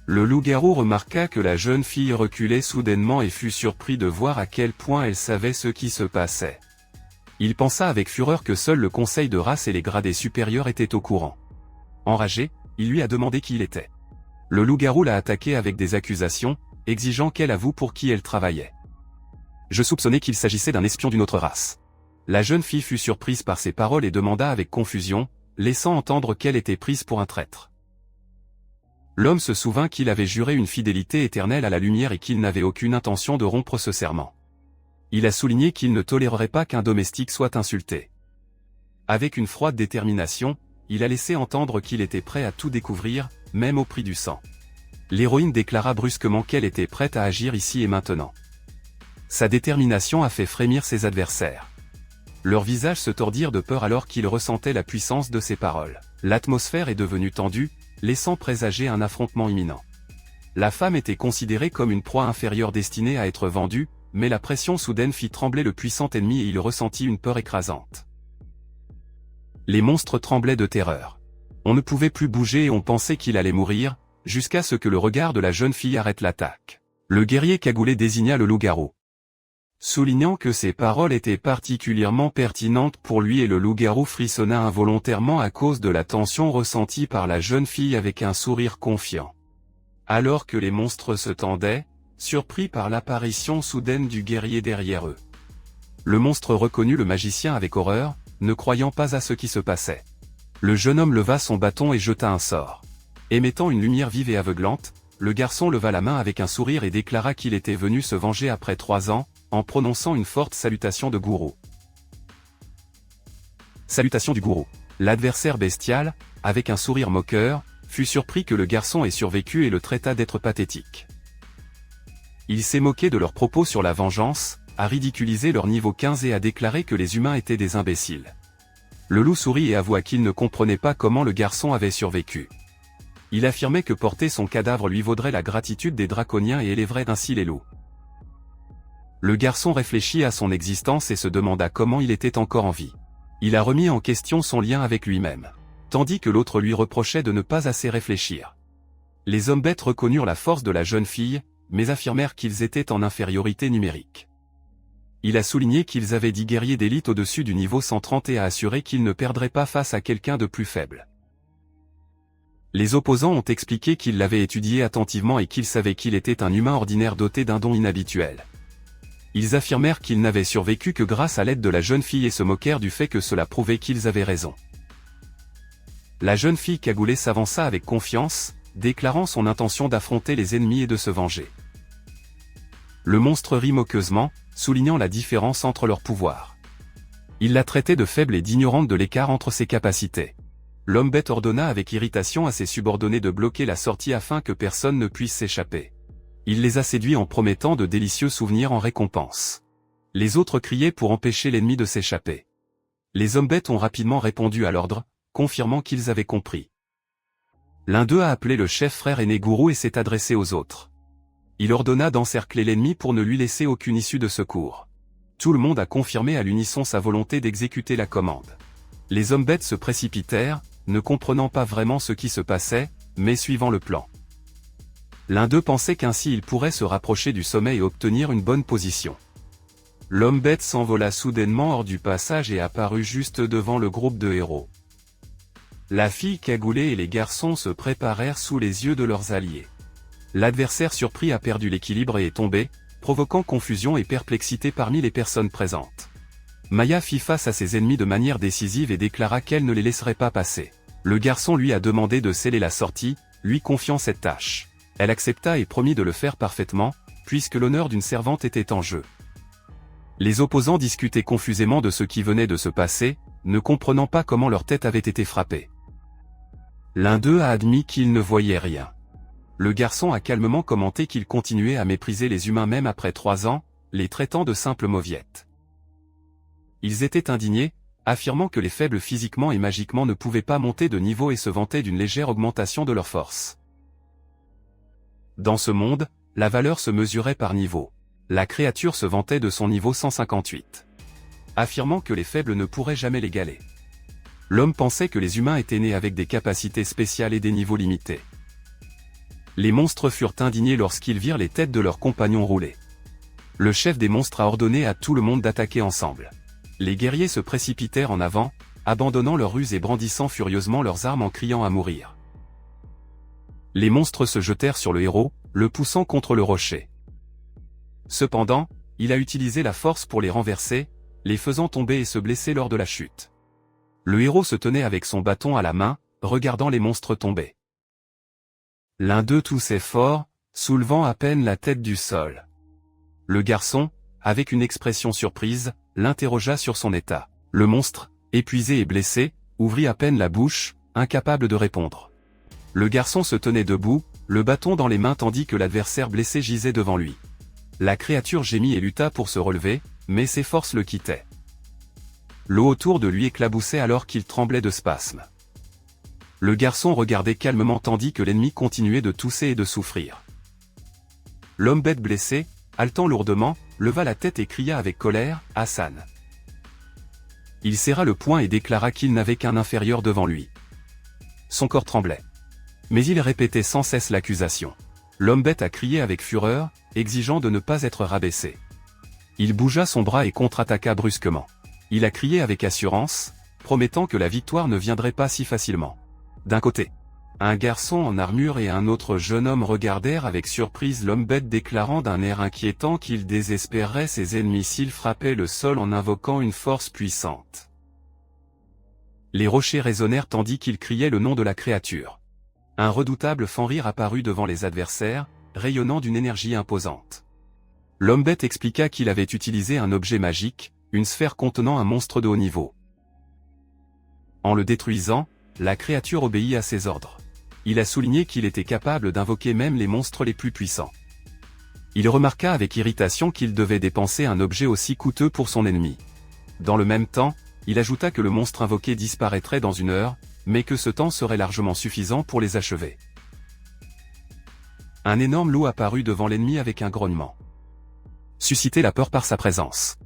Le loup-garou remarqua que la jeune fille reculait soudainement et fut surpris de voir à quel point elle savait ce qui se passait. Il pensa avec fureur que seul le conseil de race et les gradés supérieurs étaient au courant. Enragé, il lui a demandé qui il était. Le loup-garou l'a attaqué avec des accusations, exigeant qu'elle avoue pour qui elle travaillait. Je soupçonnais qu'il s'agissait d'un espion d'une autre race. La jeune fille fut surprise par ces paroles et demanda avec confusion, laissant entendre qu'elle était prise pour un traître. L'homme se souvint qu'il avait juré une fidélité éternelle à la lumière et qu'il n'avait aucune intention de rompre ce serment. Il a souligné qu'il ne tolérerait pas qu'un domestique soit insulté. Avec une froide détermination, il a laissé entendre qu'il était prêt à tout découvrir, même au prix du sang. L'héroïne déclara brusquement qu'elle était prête à agir ici et maintenant. Sa détermination a fait frémir ses adversaires. Leurs visages se tordirent de peur alors qu'ils ressentaient la puissance de ses paroles. L'atmosphère est devenue tendue, laissant présager un affrontement imminent. La femme était considérée comme une proie inférieure destinée à être vendue, mais la pression soudaine fit trembler le puissant ennemi et il ressentit une peur écrasante. Les monstres tremblaient de terreur. On ne pouvait plus bouger et on pensait qu'il allait mourir, jusqu'à ce que le regard de la jeune fille arrête l'attaque. Le guerrier cagoulé désigna le loup-garou. soulignant que ces paroles étaient particulièrement pertinentes pour lui et le loup-garou frissonna involontairement à cause de la tension ressentie par la jeune fille avec un sourire confiant. Alors que les monstres se tendaient, surpris par l'apparition soudaine du guerrier derrière eux. Le monstre reconnut le magicien avec horreur, ne croyant pas à ce qui se passait. Le jeune homme leva son bâton et jeta un sort. Émettant une lumière vive et aveuglante, le garçon leva la main avec un sourire et déclara qu'il était venu se venger après 3 ans, en prononçant une forte salutation de gourou. Salutation du gourou. L'adversaire bestial, avec un sourire moqueur, fut surpris que le garçon ait survécu et le traita d'être pathétique. Il s'est moqué de leurs propos sur la vengeance, a ridiculisé leur niveau 15 et a déclaré que les humains étaient des imbéciles. Le loup sourit et avoua qu'il ne comprenait pas comment le garçon avait survécu. Il affirmait que porter son cadavre lui vaudrait la gratitude des draconiens et élèverait ainsi les loups. Le garçon réfléchit à son existence et se demanda comment il était encore en vie. Il a remis en question son lien avec lui-même. Tandis que l'autre lui reprochait de ne pas assez réfléchir. Les hommes bêtes reconnurent la force de la jeune fille, mais affirmèrent qu'ils étaient en infériorité numérique. Il a souligné qu'ils avaient 10 guerriers d'élite au-dessus du niveau 130 et a assuré qu'ils ne perdraient pas face à quelqu'un de plus faible. Les opposants ont expliqué qu'ils l'avaient étudié attentivement et qu'ils savaient qu'il était un humain ordinaire doté d'un don inhabituel. Ils affirmèrent qu'ils n'avaient survécu que grâce à l'aide de la jeune fille et se moquèrent du fait que cela prouvait qu'ils avaient raison. La jeune fille cagoulée s'avança avec confiance, déclarant son intention d'affronter les ennemis et de se venger. Le monstre rit moqueusement, soulignant la différence entre leurs pouvoirs. Il la traitait de faible et d'ignorante de l'écart entre ses capacités. L'homme bête ordonna avec irritation à ses subordonnés de bloquer la sortie afin que personne ne puisse s'échapper. Il les a séduits en promettant de délicieux souvenirs en récompense. Les autres criaient pour empêcher l'ennemi de s'échapper. Les hommes bêtes ont rapidement répondu à l'ordre, confirmant qu'ils avaient compris. L'un d'eux a appelé le chef frère aîné gourou et s'est adressé aux autres. Il ordonna d'encercler l'ennemi pour ne lui laisser aucune issue de secours. Tout le monde a confirmé à l'unisson sa volonté d'exécuter la commande. Les hommes bêtes se précipitèrent, ne comprenant pas vraiment ce qui se passait, mais suivant le plan. L'un d'eux pensait qu'ainsi il pourrait se rapprocher du sommet et obtenir une bonne position. L'homme bête s'envola soudainement hors du passage et apparut juste devant le groupe de héros. La fille cagoulée et les garçons se préparèrent sous les yeux de leurs alliés. L'adversaire surpris a perdu l'équilibre et est tombé, provoquant confusion et perplexité parmi les personnes présentes. Maya fit face à ses ennemis de manière décisive et déclara qu'elle ne les laisserait pas passer. Le garçon lui a demandé de sceller la sortie, lui confiant cette tâche. Elle accepta et promit de le faire parfaitement, puisque l'honneur d'une servante était en jeu. Les opposants discutaient confusément de ce qui venait de se passer, ne comprenant pas comment leur tête avait été frappée. L'un d'eux a admis qu'il ne voyait rien. Le garçon a calmement commenté qu'il continuait à mépriser les humains même après 3 ans, les traitant de simples mauviettes. Ils étaient indignés, affirmant que les faibles physiquement et magiquement ne pouvaient pas monter de niveau et se vantaient d'une légère augmentation de leur force. Dans ce monde, la valeur se mesurait par niveau. La créature se vantait de son niveau 158. Affirmant que les faibles ne pourraient jamais l'égaler. L'homme pensait que les humains étaient nés avec des capacités spéciales et des niveaux limités. Les monstres furent indignés lorsqu'ils virent les têtes de leurs compagnons rouler. Le chef des monstres a ordonné à tout le monde d'attaquer ensemble. Les guerriers se précipitèrent en avant, abandonnant leurs ruses et brandissant furieusement leurs armes en criant à mourir. Les monstres se jetèrent sur le héros, le poussant contre le rocher. Cependant, il a utilisé la force pour les renverser, les faisant tomber et se blesser lors de la chute. Le héros se tenait avec son bâton à la main, regardant les monstres tomber. L'un d'eux toussait fort, soulevant à peine la tête du sol. Le garçon, avec une expression surprise, l'interrogea sur son état. Le monstre, épuisé et blessé, ouvrit à peine la bouche, incapable de répondre. Le garçon se tenait debout, le bâton dans les mains tandis que l'adversaire blessé gisait devant lui. La créature gémit et lutta pour se relever, mais ses forces le quittaient. L'eau autour de lui éclaboussait alors qu'il tremblait de spasmes. Le garçon regardait calmement tandis que l'ennemi continuait de tousser et de souffrir. L'homme bête blessé, haletant lourdement, leva la tête et cria avec colère, « Hassan !» Il serra le poing et déclara qu'il n'avait qu'un inférieur devant lui. Son corps tremblait. Mais il répétait sans cesse l'accusation. L'homme bête a crié avec fureur, exigeant de ne pas être rabaissé. Il bougea son bras et contre-attaqua brusquement. Il a crié avec assurance, promettant que la victoire ne viendrait pas si facilement. D'un côté, un garçon en armure et un autre jeune homme regardèrent avec surprise l'homme bête déclarant d'un air inquiétant qu'il désespérerait ses ennemis s'il frappait le sol en invoquant une force puissante. Les rochers résonnèrent tandis qu'il criait le nom de la créature. Un redoutable Fenrir apparut devant les adversaires, rayonnant d'une énergie imposante. L'homme bête expliqua qu'il avait utilisé un objet magique, une sphère contenant un monstre de haut niveau. En le détruisant, la créature obéit à ses ordres. Il a souligné qu'il était capable d'invoquer même les monstres les plus puissants. Il remarqua avec irritation qu'il devait dépenser un objet aussi coûteux pour son ennemi. Dans le même temps, il ajouta que le monstre invoqué disparaîtrait dans 1 heure, mais que ce temps serait largement suffisant pour les achever. Un énorme loup apparut devant l'ennemi avec un grognement. Susciter la peur par sa présence.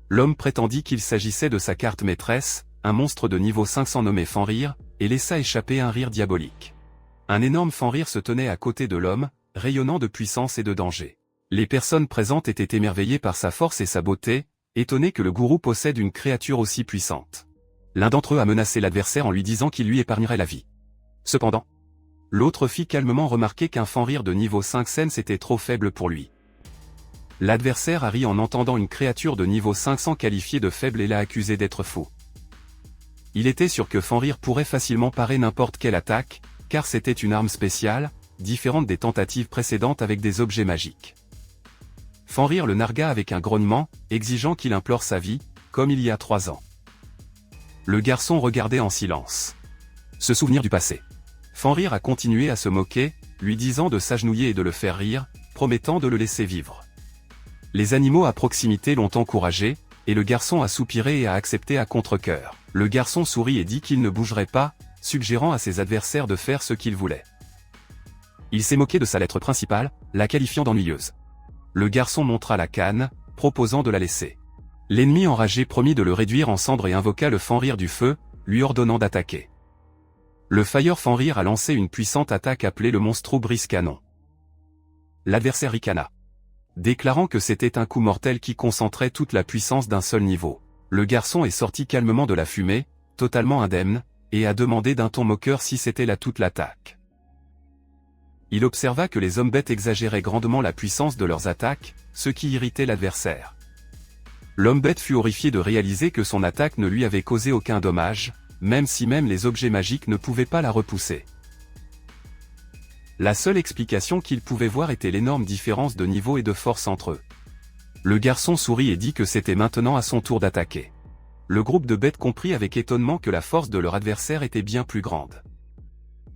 L'homme prétendit qu'il s'agissait de sa carte maîtresse, un monstre de niveau 500 nommé Fenrir, et laissa échapper un rire diabolique. Un énorme Fenrir se tenait à côté de l'homme, rayonnant de puissance et de danger. Les personnes présentes étaient émerveillées par sa force et sa beauté, étonnées que le gourou possède une créature aussi puissante. L'un d'entre eux a menacé l'adversaire en lui disant qu'il lui épargnerait la vie. Cependant, l'autre fit calmement remarquer qu'un Fenrir de niveau 5 sens était trop faible pour lui. L'adversaire a ri en entendant une créature de niveau 500 qualifiée de faible et l'a accusé d'être fou. Il était sûr que Fenrir pourrait facilement parer n'importe quelle attaque, car c'était une arme spéciale, différente des tentatives précédentes avec des objets magiques. Fenrir le nargua avec un grognement, exigeant qu'il implore sa vie, comme il y a 3 ans. Le garçon regardait en silence. Se souvenir du passé. Fenrir a continué à se moquer, lui disant de s'agenouiller et de le faire rire, promettant de le laisser vivre. Les animaux à proximité l'ont encouragé, et le garçon a soupiré et a accepté à contre-cœur. Le garçon sourit et dit qu'il ne bougerait pas, suggérant à ses adversaires de faire ce qu'ils voulaient. Il s'est moqué de sa lettre principale, la qualifiant d'ennuyeuse. Le garçon montra la canne, proposant de la laisser. L'ennemi enragé promit de le réduire en cendres et invoqua le Fenrir du feu, lui ordonnant d'attaquer. Le Fire Fenrir a lancé une puissante attaque appelée le Monstro Brise Canon. L'adversaire ricana, déclarant que c'était un coup mortel qui concentrait toute la puissance d'un seul niveau. Le garçon est sorti calmement de la fumée, totalement indemne, et a demandé d'un ton moqueur si c'était là toute l'attaque. Il observa que les hommes bêtes exagéraient grandement la puissance de leurs attaques, ce qui irritait l'adversaire. L'homme bête fut horrifié de réaliser que son attaque ne lui avait causé aucun dommage, même si même les objets magiques ne pouvaient pas la repousser. La seule explication qu'il pouvait voir était l'énorme différence de niveau et de force entre eux. Le garçon sourit et dit que c'était maintenant à son tour d'attaquer. Le groupe de bêtes comprit avec étonnement que la force de leur adversaire était bien plus grande.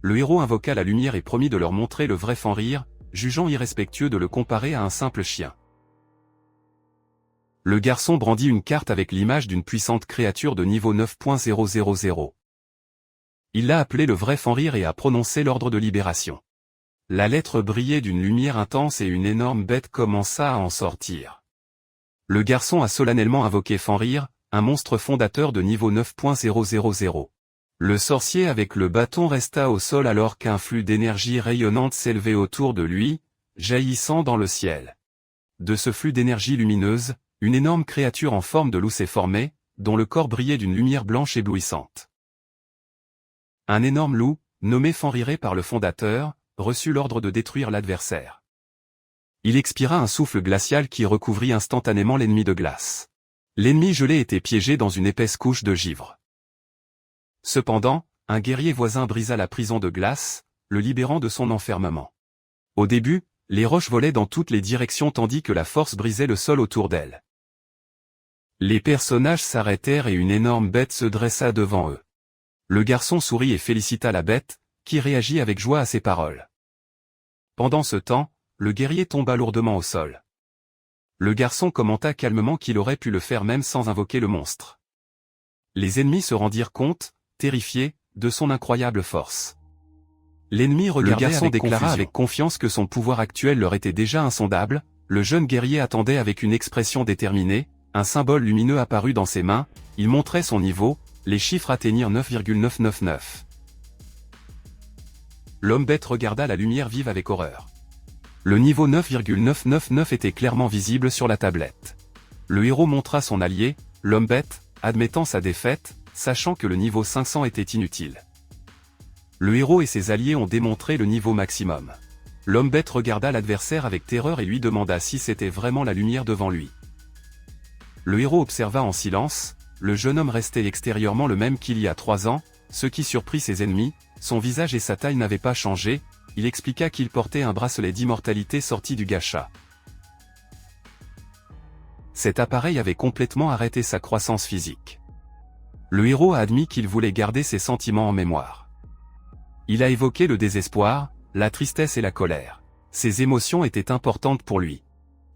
Le héros invoqua la lumière et promit de leur montrer le vrai Fenrir, jugeant irrespectueux de le comparer à un simple chien. Le garçon brandit une carte avec l'image d'une puissante créature de niveau 9.000. Il l'a appelé le vrai Fenrir et a prononcé l'ordre de libération. La lettre brillait d'une lumière intense et une énorme bête commença à en sortir. Le garçon a solennellement invoqué Fenrir, un monstre fondateur de niveau 9.000. Le sorcier avec le bâton resta au sol alors qu'un flux d'énergie rayonnante s'élevait autour de lui, jaillissant dans le ciel. De ce flux d'énergie lumineuse, une énorme créature en forme de loup s'est formée, dont le corps brillait d'une lumière blanche éblouissante. Un énorme loup, nommé Fenriré par le fondateur, reçut l'ordre de détruire l'adversaire. Il expira un souffle glacial qui recouvrit instantanément l'ennemi de glace. L'ennemi gelé était piégé dans une épaisse couche de givre. Cependant, un guerrier voisin brisa la prison de glace, le libérant de son enfermement. Au début, les roches volaient dans toutes les directions tandis que la force brisait le sol autour d'elle. Les personnages s'arrêtèrent et une énorme bête se dressa devant eux. Le garçon sourit et félicita la bête, qui réagit avec joie à ses paroles. Pendant ce temps, le guerrier tomba lourdement au sol. Le garçon commenta calmement qu'il aurait pu le faire même sans invoquer le monstre. Les ennemis se rendirent compte, terrifiés, de son incroyable force. L'ennemi regardait, le garçon déclara avec confiance que son pouvoir actuel leur était déjà insondable. Le jeune guerrier attendait avec une expression déterminée, un symbole lumineux apparut dans ses mains, il montrait son niveau, les chiffres atteignirent 9,999. L'homme bête regarda la lumière vive avec horreur. Le niveau 9,999 était clairement visible sur la tablette. Le héros montra son allié, l'homme bête, admettant sa défaite, sachant que le niveau 500 était inutile. Le héros et ses alliés ont démontré le niveau maximum. L'homme bête regarda l'adversaire avec terreur et lui demanda si c'était vraiment la lumière devant lui. Le héros observa en silence, le jeune homme restait extérieurement le même qu'il y a 3 ans, ce qui surprit ses ennemis, son visage et sa taille n'avaient pas changé, il expliqua qu'il portait un bracelet d'immortalité sorti du gacha. Cet appareil avait complètement arrêté sa croissance physique. Le héros a admis qu'il voulait garder ses sentiments en mémoire. Il a évoqué le désespoir, la tristesse et la colère. Ces émotions étaient importantes pour lui.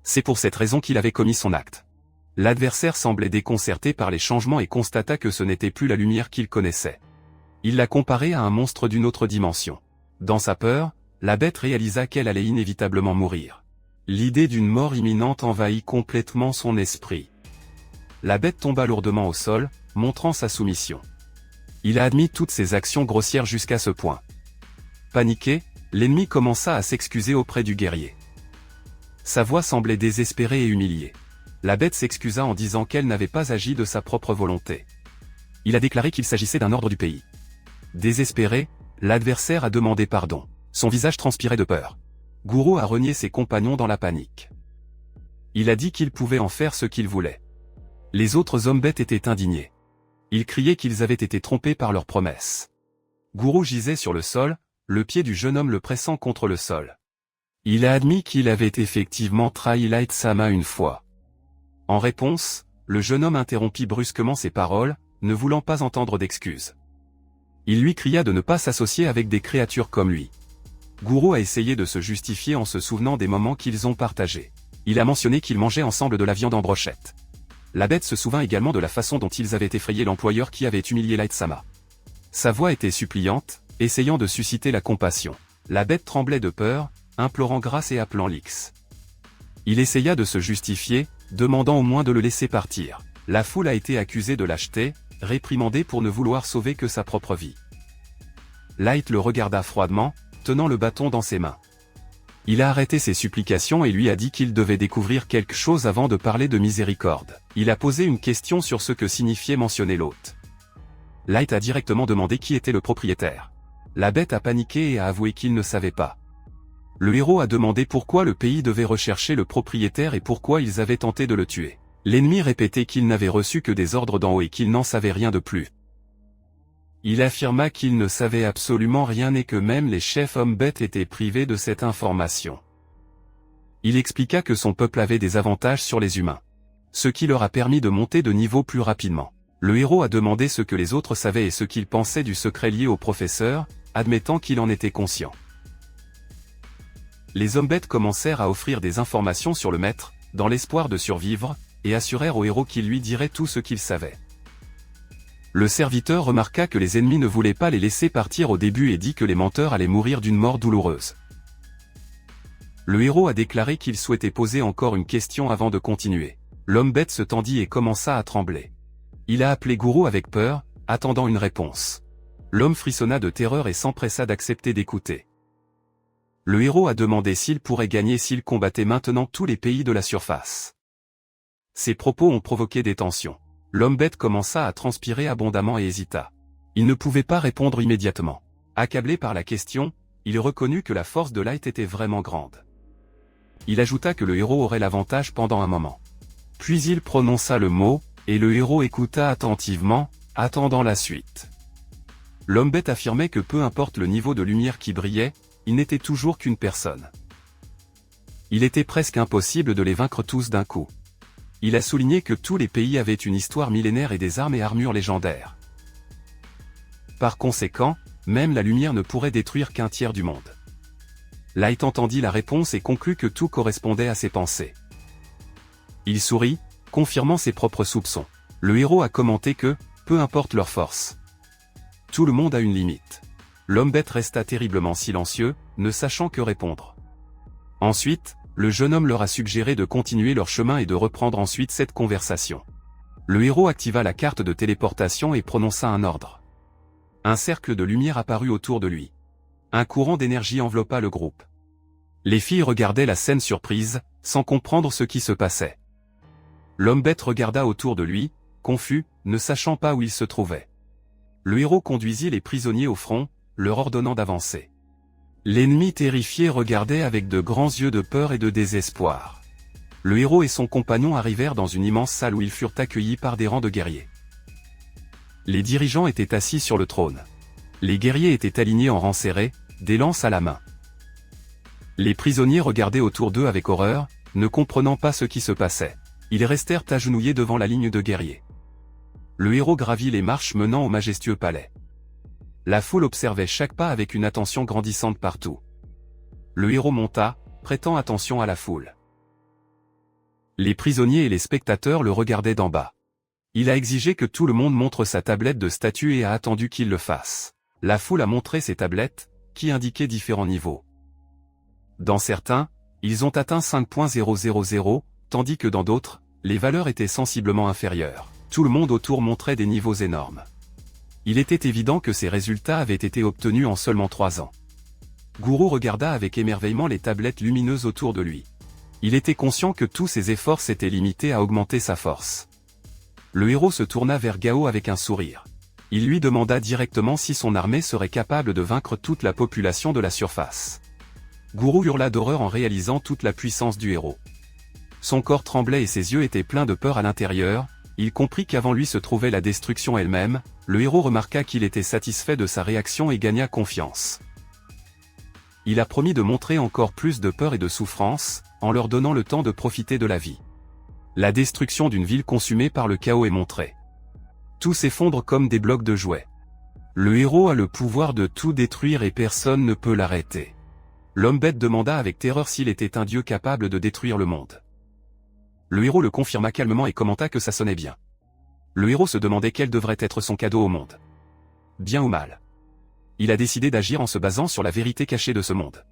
C'est pour cette raison qu'il avait commis son acte. L'adversaire semblait déconcerté par les changements et constata que ce n'était plus la lumière qu'il connaissait. Il l'a comparé à un monstre d'une autre dimension. Dans sa peur, la bête réalisa qu'elle allait inévitablement mourir. L'idée d'une mort imminente envahit complètement son esprit. La bête tomba lourdement au sol, montrant sa soumission. Il a admis toutes ses actions grossières jusqu'à ce point. Paniqué, l'ennemi commença à s'excuser auprès du guerrier. Sa voix semblait désespérée et humiliée. La bête s'excusa en disant qu'elle n'avait pas agi de sa propre volonté. Il a déclaré qu'il s'agissait d'un ordre du pays. Désespéré, l'adversaire a demandé pardon. Son visage transpirait de peur. Guru a renié ses compagnons dans la panique. Il a dit qu'il pouvait en faire ce qu'il voulait. Les autres hommes bêtes étaient indignés. Ils criaient qu'ils avaient été trompés par leurs promesses. Guru gisait sur le sol, le pied du jeune homme le pressant contre le sol. Il a admis qu'il avait effectivement trahi Light-sama une fois. En réponse, le jeune homme interrompit brusquement ses paroles, ne voulant pas entendre d'excuses. Il lui cria de ne pas s'associer avec des créatures comme lui. Guru a essayé de se justifier en se souvenant des moments qu'ils ont partagés. Il a mentionné qu'ils mangeaient ensemble de la viande en brochette. La bête se souvint également de la façon dont ils avaient effrayé l'employeur qui avait humilié Light-sama. Sa voix était suppliante, essayant de susciter la compassion. La bête tremblait de peur, implorant grâce et appelant Lix. Il essaya de se justifier, demandant au moins de le laisser partir. La foule a été accusée de lâcheté, réprimandée pour ne vouloir sauver que sa propre vie. Light le regarda froidement, tenant le bâton dans ses mains. Il a arrêté ses supplications et lui a dit qu'il devait découvrir quelque chose avant de parler de miséricorde. Il a posé une question sur ce que signifiait mentionner l'hôte. Light a directement demandé qui était le propriétaire. La bête a paniqué et a avoué qu'il ne savait pas. Le héros a demandé pourquoi le pays devait rechercher le propriétaire et pourquoi ils avaient tenté de le tuer. L'ennemi répétait qu'il n'avait reçu que des ordres d'en haut et qu'il n'en savait rien de plus. Il affirma qu'il ne savait absolument rien et que même les chefs hommes bêtes étaient privés de cette information. Il expliqua que son peuple avait des avantages sur les humains, ce qui leur a permis de monter de niveau plus rapidement. Le héros a demandé ce que les autres savaient et ce qu'ils pensaient du secret lié au professeur, admettant qu'il en était conscient. Les hommes bêtes commencèrent à offrir des informations sur le maître, dans l'espoir de survivre, et assurèrent au héros qu'il lui dirait tout ce qu'il savait. Le serviteur remarqua que les ennemis ne voulaient pas les laisser partir au début et dit que les menteurs allaient mourir d'une mort douloureuse. Le héros a déclaré qu'il souhaitait poser encore une question avant de continuer. L'homme bête se tendit et commença à trembler. Il a appelé Guru avec peur, attendant une réponse. L'homme frissonna de terreur et s'empressa d'accepter d'écouter. Le héros a demandé s'il pourrait gagner s'il combattait maintenant tous les pays de la surface. Ces propos ont provoqué des tensions. L'homme bête commença à transpirer abondamment et hésita. Il ne pouvait pas répondre immédiatement. Accablé par la question, il reconnut que la force de Light était vraiment grande. Il ajouta que le héros aurait l'avantage pendant un moment. Puis il prononça le mot, et le héros écouta attentivement, attendant la suite. L'homme bête affirmait que peu importe le niveau de lumière qui brillait, il n'était toujours qu'une personne. Il était presque impossible de les vaincre tous d'un coup. Il a souligné que tous les pays avaient une histoire millénaire et des armes et armures légendaires. Par conséquent, même la lumière ne pourrait détruire qu'un tiers du monde. Light entendit la réponse et conclut que tout correspondait à ses pensées. Il sourit, confirmant ses propres soupçons. Le héros a commenté que, peu importe leur force, tout le monde a une limite. L'homme bête resta terriblement silencieux, ne sachant que répondre. Ensuite, le jeune homme leur a suggéré de continuer leur chemin et de reprendre ensuite cette conversation. Le héros activa la carte de téléportation et prononça un ordre. Un cercle de lumière apparut autour de lui. Un courant d'énergie enveloppa le groupe. Les filles regardaient la scène surprises, sans comprendre ce qui se passait. L'homme bête regarda autour de lui, confus, ne sachant pas où il se trouvait. Le héros conduisit les prisonniers au front, leur ordonnant d'avancer. L'ennemi terrifié regardait avec de grands yeux de peur et de désespoir. Le héros et son compagnon arrivèrent dans une immense salle où ils furent accueillis par des rangs de guerriers. Les dirigeants étaient assis sur le trône. Les guerriers étaient alignés en rang serré, des lances à la main. Les prisonniers regardaient autour d'eux avec horreur, ne comprenant pas ce qui se passait. Ils restèrent agenouillés devant la ligne de guerriers. Le héros gravit les marches menant au majestueux palais. La foule observait chaque pas avec une attention grandissante partout. Le héros monta, prêtant attention à la foule. Les prisonniers et les spectateurs le regardaient d'en bas. Il a exigé que tout le monde montre sa tablette de statut et a attendu qu'il le fasse. La foule a montré ses tablettes, qui indiquaient différents niveaux. Dans certains, ils ont atteint 5.000, tandis que dans d'autres, les valeurs étaient sensiblement inférieures. Tout le monde autour montrait des niveaux énormes. Il était évident que ces résultats avaient été obtenus en seulement 3 ans. Guru regarda avec émerveillement les tablettes lumineuses autour de lui. Il était conscient que tous ses efforts s'étaient limités à augmenter sa force. Le héros se tourna vers Gao avec un sourire. Il lui demanda directement si son armée serait capable de vaincre toute la population de la surface. Guru hurla d'horreur en réalisant toute la puissance du héros. Son corps tremblait et ses yeux étaient pleins de peur à l'intérieur. Il comprit qu'avant lui se trouvait la destruction elle-même. Le héros remarqua qu'il était satisfait de sa réaction et gagna confiance. Il a promis de montrer encore plus de peur et de souffrance, en leur donnant le temps de profiter de la vie. La destruction d'une ville consumée par le chaos est montrée. Tout s'effondre comme des blocs de jouets. Le héros a le pouvoir de tout détruire et personne ne peut l'arrêter. L'homme bête demanda avec terreur s'il était un dieu capable de détruire le monde. Le héros le confirma calmement et commenta que ça sonnait bien. Le héros se demandait quel devrait être son cadeau au monde. Bien ou mal. Il a décidé d'agir en se basant sur la vérité cachée de ce monde.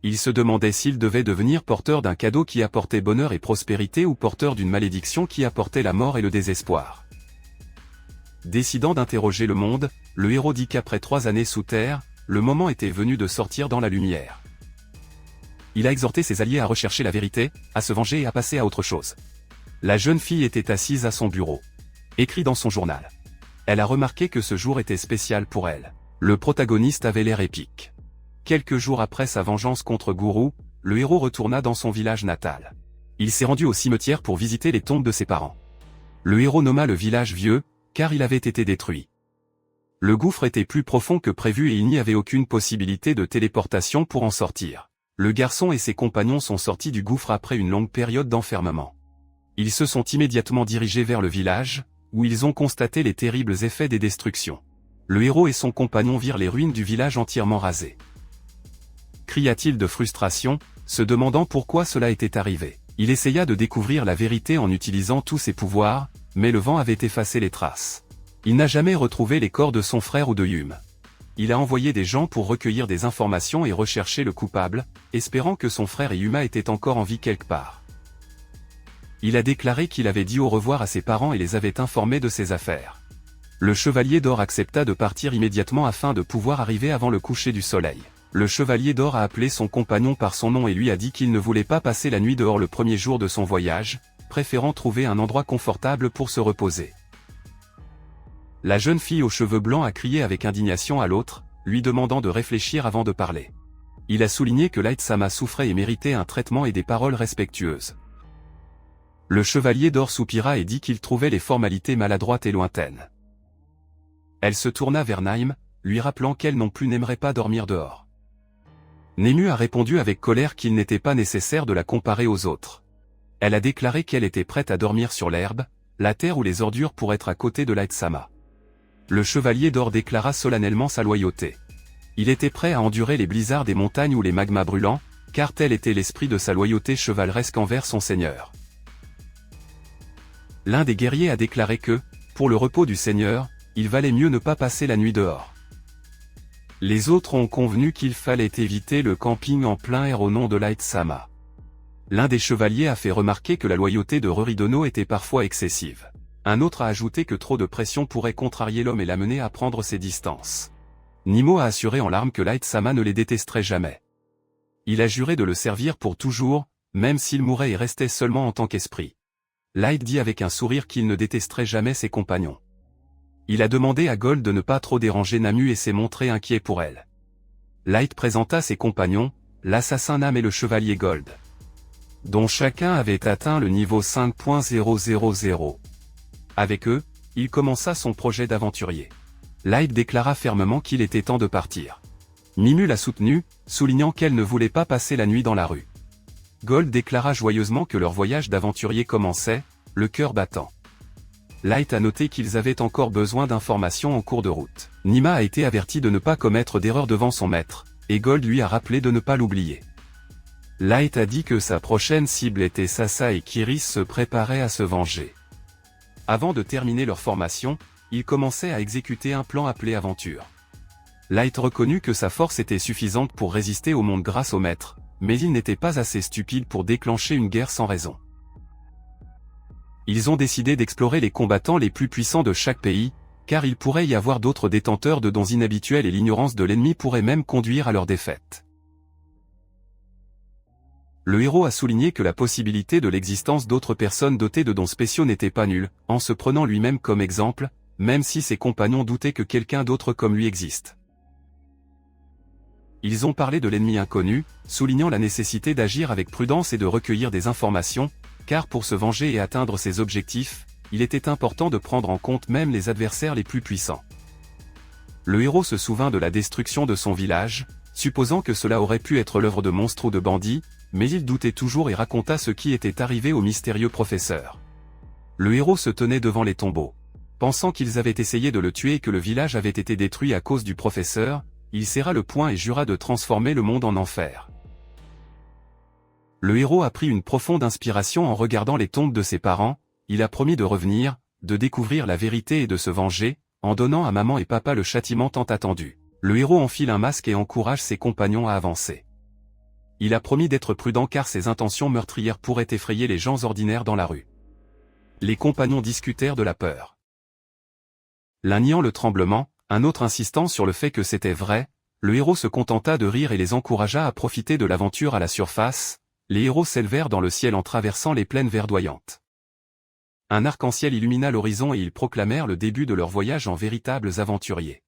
Il se demandait s'il devait devenir porteur d'un cadeau qui apportait bonheur et prospérité ou porteur d'une malédiction qui apportait la mort et le désespoir. Décidant d'interroger le monde, le héros dit qu'après 3 années sous terre, le moment était venu de sortir dans la lumière. Il a exhorté ses alliés à rechercher la vérité, à se venger et à passer à autre chose. La jeune fille était assise à son bureau. Écrit dans son journal. Elle a remarqué que ce jour était spécial pour elle. Le protagoniste avait l'air épique. Quelques jours après sa vengeance contre Guru, le héros retourna dans son village natal. Il s'est rendu au cimetière pour visiter les tombes de ses parents. Le héros nomma le village vieux, car il avait été détruit. Le gouffre était plus profond que prévu et il n'y avait aucune possibilité de téléportation pour en sortir. Le garçon et ses compagnons sont sortis du gouffre après une longue période d'enfermement. Ils se sont immédiatement dirigés vers le village, où ils ont constaté les terribles effets des destructions. Le héros et son compagnon virent les ruines du village entièrement rasées. Cria-t-il de frustration, se demandant pourquoi cela était arrivé. Il essaya de découvrir la vérité en utilisant tous ses pouvoirs, mais le vent avait effacé les traces. Il n'a jamais retrouvé les corps de son frère ou de Yum. Il a envoyé des gens pour recueillir des informations et rechercher le coupable, espérant que son frère et Yuma étaient encore en vie quelque part. Il a déclaré qu'il avait dit au revoir à ses parents et les avait informés de ses affaires. Le chevalier d'or accepta de partir immédiatement afin de pouvoir arriver avant le coucher du soleil. Le chevalier d'or a appelé son compagnon par son nom et lui a dit qu'il ne voulait pas passer la nuit dehors le premier jour de son voyage, préférant trouver un endroit confortable pour se reposer. La jeune fille aux cheveux blancs a crié avec indignation à l'autre, lui demandant de réfléchir avant de parler. Il a souligné que Light-sama souffrait et méritait un traitement et des paroles respectueuses. Le chevalier d'or soupira et dit qu'il trouvait les formalités maladroites et lointaines. Elle se tourna vers Naim, lui rappelant qu'elle non plus n'aimerait pas dormir dehors. Nemu a répondu avec colère qu'il n'était pas nécessaire de la comparer aux autres. Elle a déclaré qu'elle était prête à dormir sur l'herbe, la terre ou les ordures pour être à côté de Light-sama. Le chevalier d'or déclara solennellement sa loyauté. Il était prêt à endurer les blizzards des montagnes ou les magmas brûlants, car tel était l'esprit de sa loyauté chevaleresque envers son seigneur. L'un des guerriers a déclaré que, pour le repos du seigneur, il valait mieux ne pas passer la nuit dehors. Les autres ont convenu qu'il fallait éviter le camping en plein air au nom de Light-sama. L'un des chevaliers a fait remarquer que la loyauté de Ruridono était parfois excessive. Un autre a ajouté que trop de pression pourrait contrarier l'homme et l'amener à prendre ses distances. Nimo a assuré en larmes que Light-sama ne les détesterait jamais. Il a juré de le servir pour toujours, même s'il mourait et restait seulement en tant qu'esprit. Light dit avec un sourire qu'il ne détesterait jamais ses compagnons. Il a demandé à Gold de ne pas trop déranger Namu et s'est montré inquiet pour elle. Light présenta ses compagnons, l'assassin Nam et le chevalier Gold, dont chacun avait atteint le niveau 5.000. Avec eux, il commença son projet d'aventurier. Light déclara fermement qu'il était temps de partir. Mimu l'a soutenue, soulignant qu'elle ne voulait pas passer la nuit dans la rue. Gold déclara joyeusement que leur voyage d'aventurier commençait, le cœur battant. Light a noté qu'ils avaient encore besoin d'informations en cours de route. Nima a été averti de ne pas commettre d'erreur devant son maître, et Gold lui a rappelé de ne pas l'oublier. Light a dit que sa prochaine cible était Sasa et qu'Iris se préparait à se venger. Avant de terminer leur formation, ils commençaient à exécuter un plan appelé Aventure. Light reconnut que sa force était suffisante pour résister au monde grâce au maître, mais il n'était pas assez stupide pour déclencher une guerre sans raison. Ils ont décidé d'explorer les combattants les plus puissants de chaque pays, car il pourrait y avoir d'autres détenteurs de dons inhabituels et l'ignorance de l'ennemi pourrait même conduire à leur défaite. Le héros a souligné que la possibilité de l'existence d'autres personnes dotées de dons spéciaux n'était pas nulle, en se prenant lui-même comme exemple, même si ses compagnons doutaient que quelqu'un d'autre comme lui existe. Ils ont parlé de l'ennemi inconnu, soulignant la nécessité d'agir avec prudence et de recueillir des informations, car pour se venger et atteindre ses objectifs, il était important de prendre en compte même les adversaires les plus puissants. Le héros se souvint de la destruction de son village, supposant que cela aurait pu être l'œuvre de monstres ou de bandits, mais il doutait toujours et raconta ce qui était arrivé au mystérieux professeur. Le héros se tenait devant les tombeaux. Pensant qu'ils avaient essayé de le tuer et que le village avait été détruit à cause du professeur, il serra le poing et jura de transformer le monde en enfer. Le héros a pris une profonde inspiration en regardant les tombes de ses parents, il a promis de revenir, de découvrir la vérité et de se venger, en donnant à maman et papa le châtiment tant attendu. Le héros enfile un masque et encourage ses compagnons à avancer. Il a promis d'être prudent car ses intentions meurtrières pourraient effrayer les gens ordinaires dans la rue. Les compagnons discutèrent de la peur. L'un niant le tremblement, un autre insistant sur le fait que c'était vrai, le héros se contenta de rire et les encouragea à profiter de l'aventure à la surface. Les héros s'élevèrent dans le ciel en traversant les plaines verdoyantes. Un arc-en-ciel illumina l'horizon et ils proclamèrent le début de leur voyage en véritables aventuriers.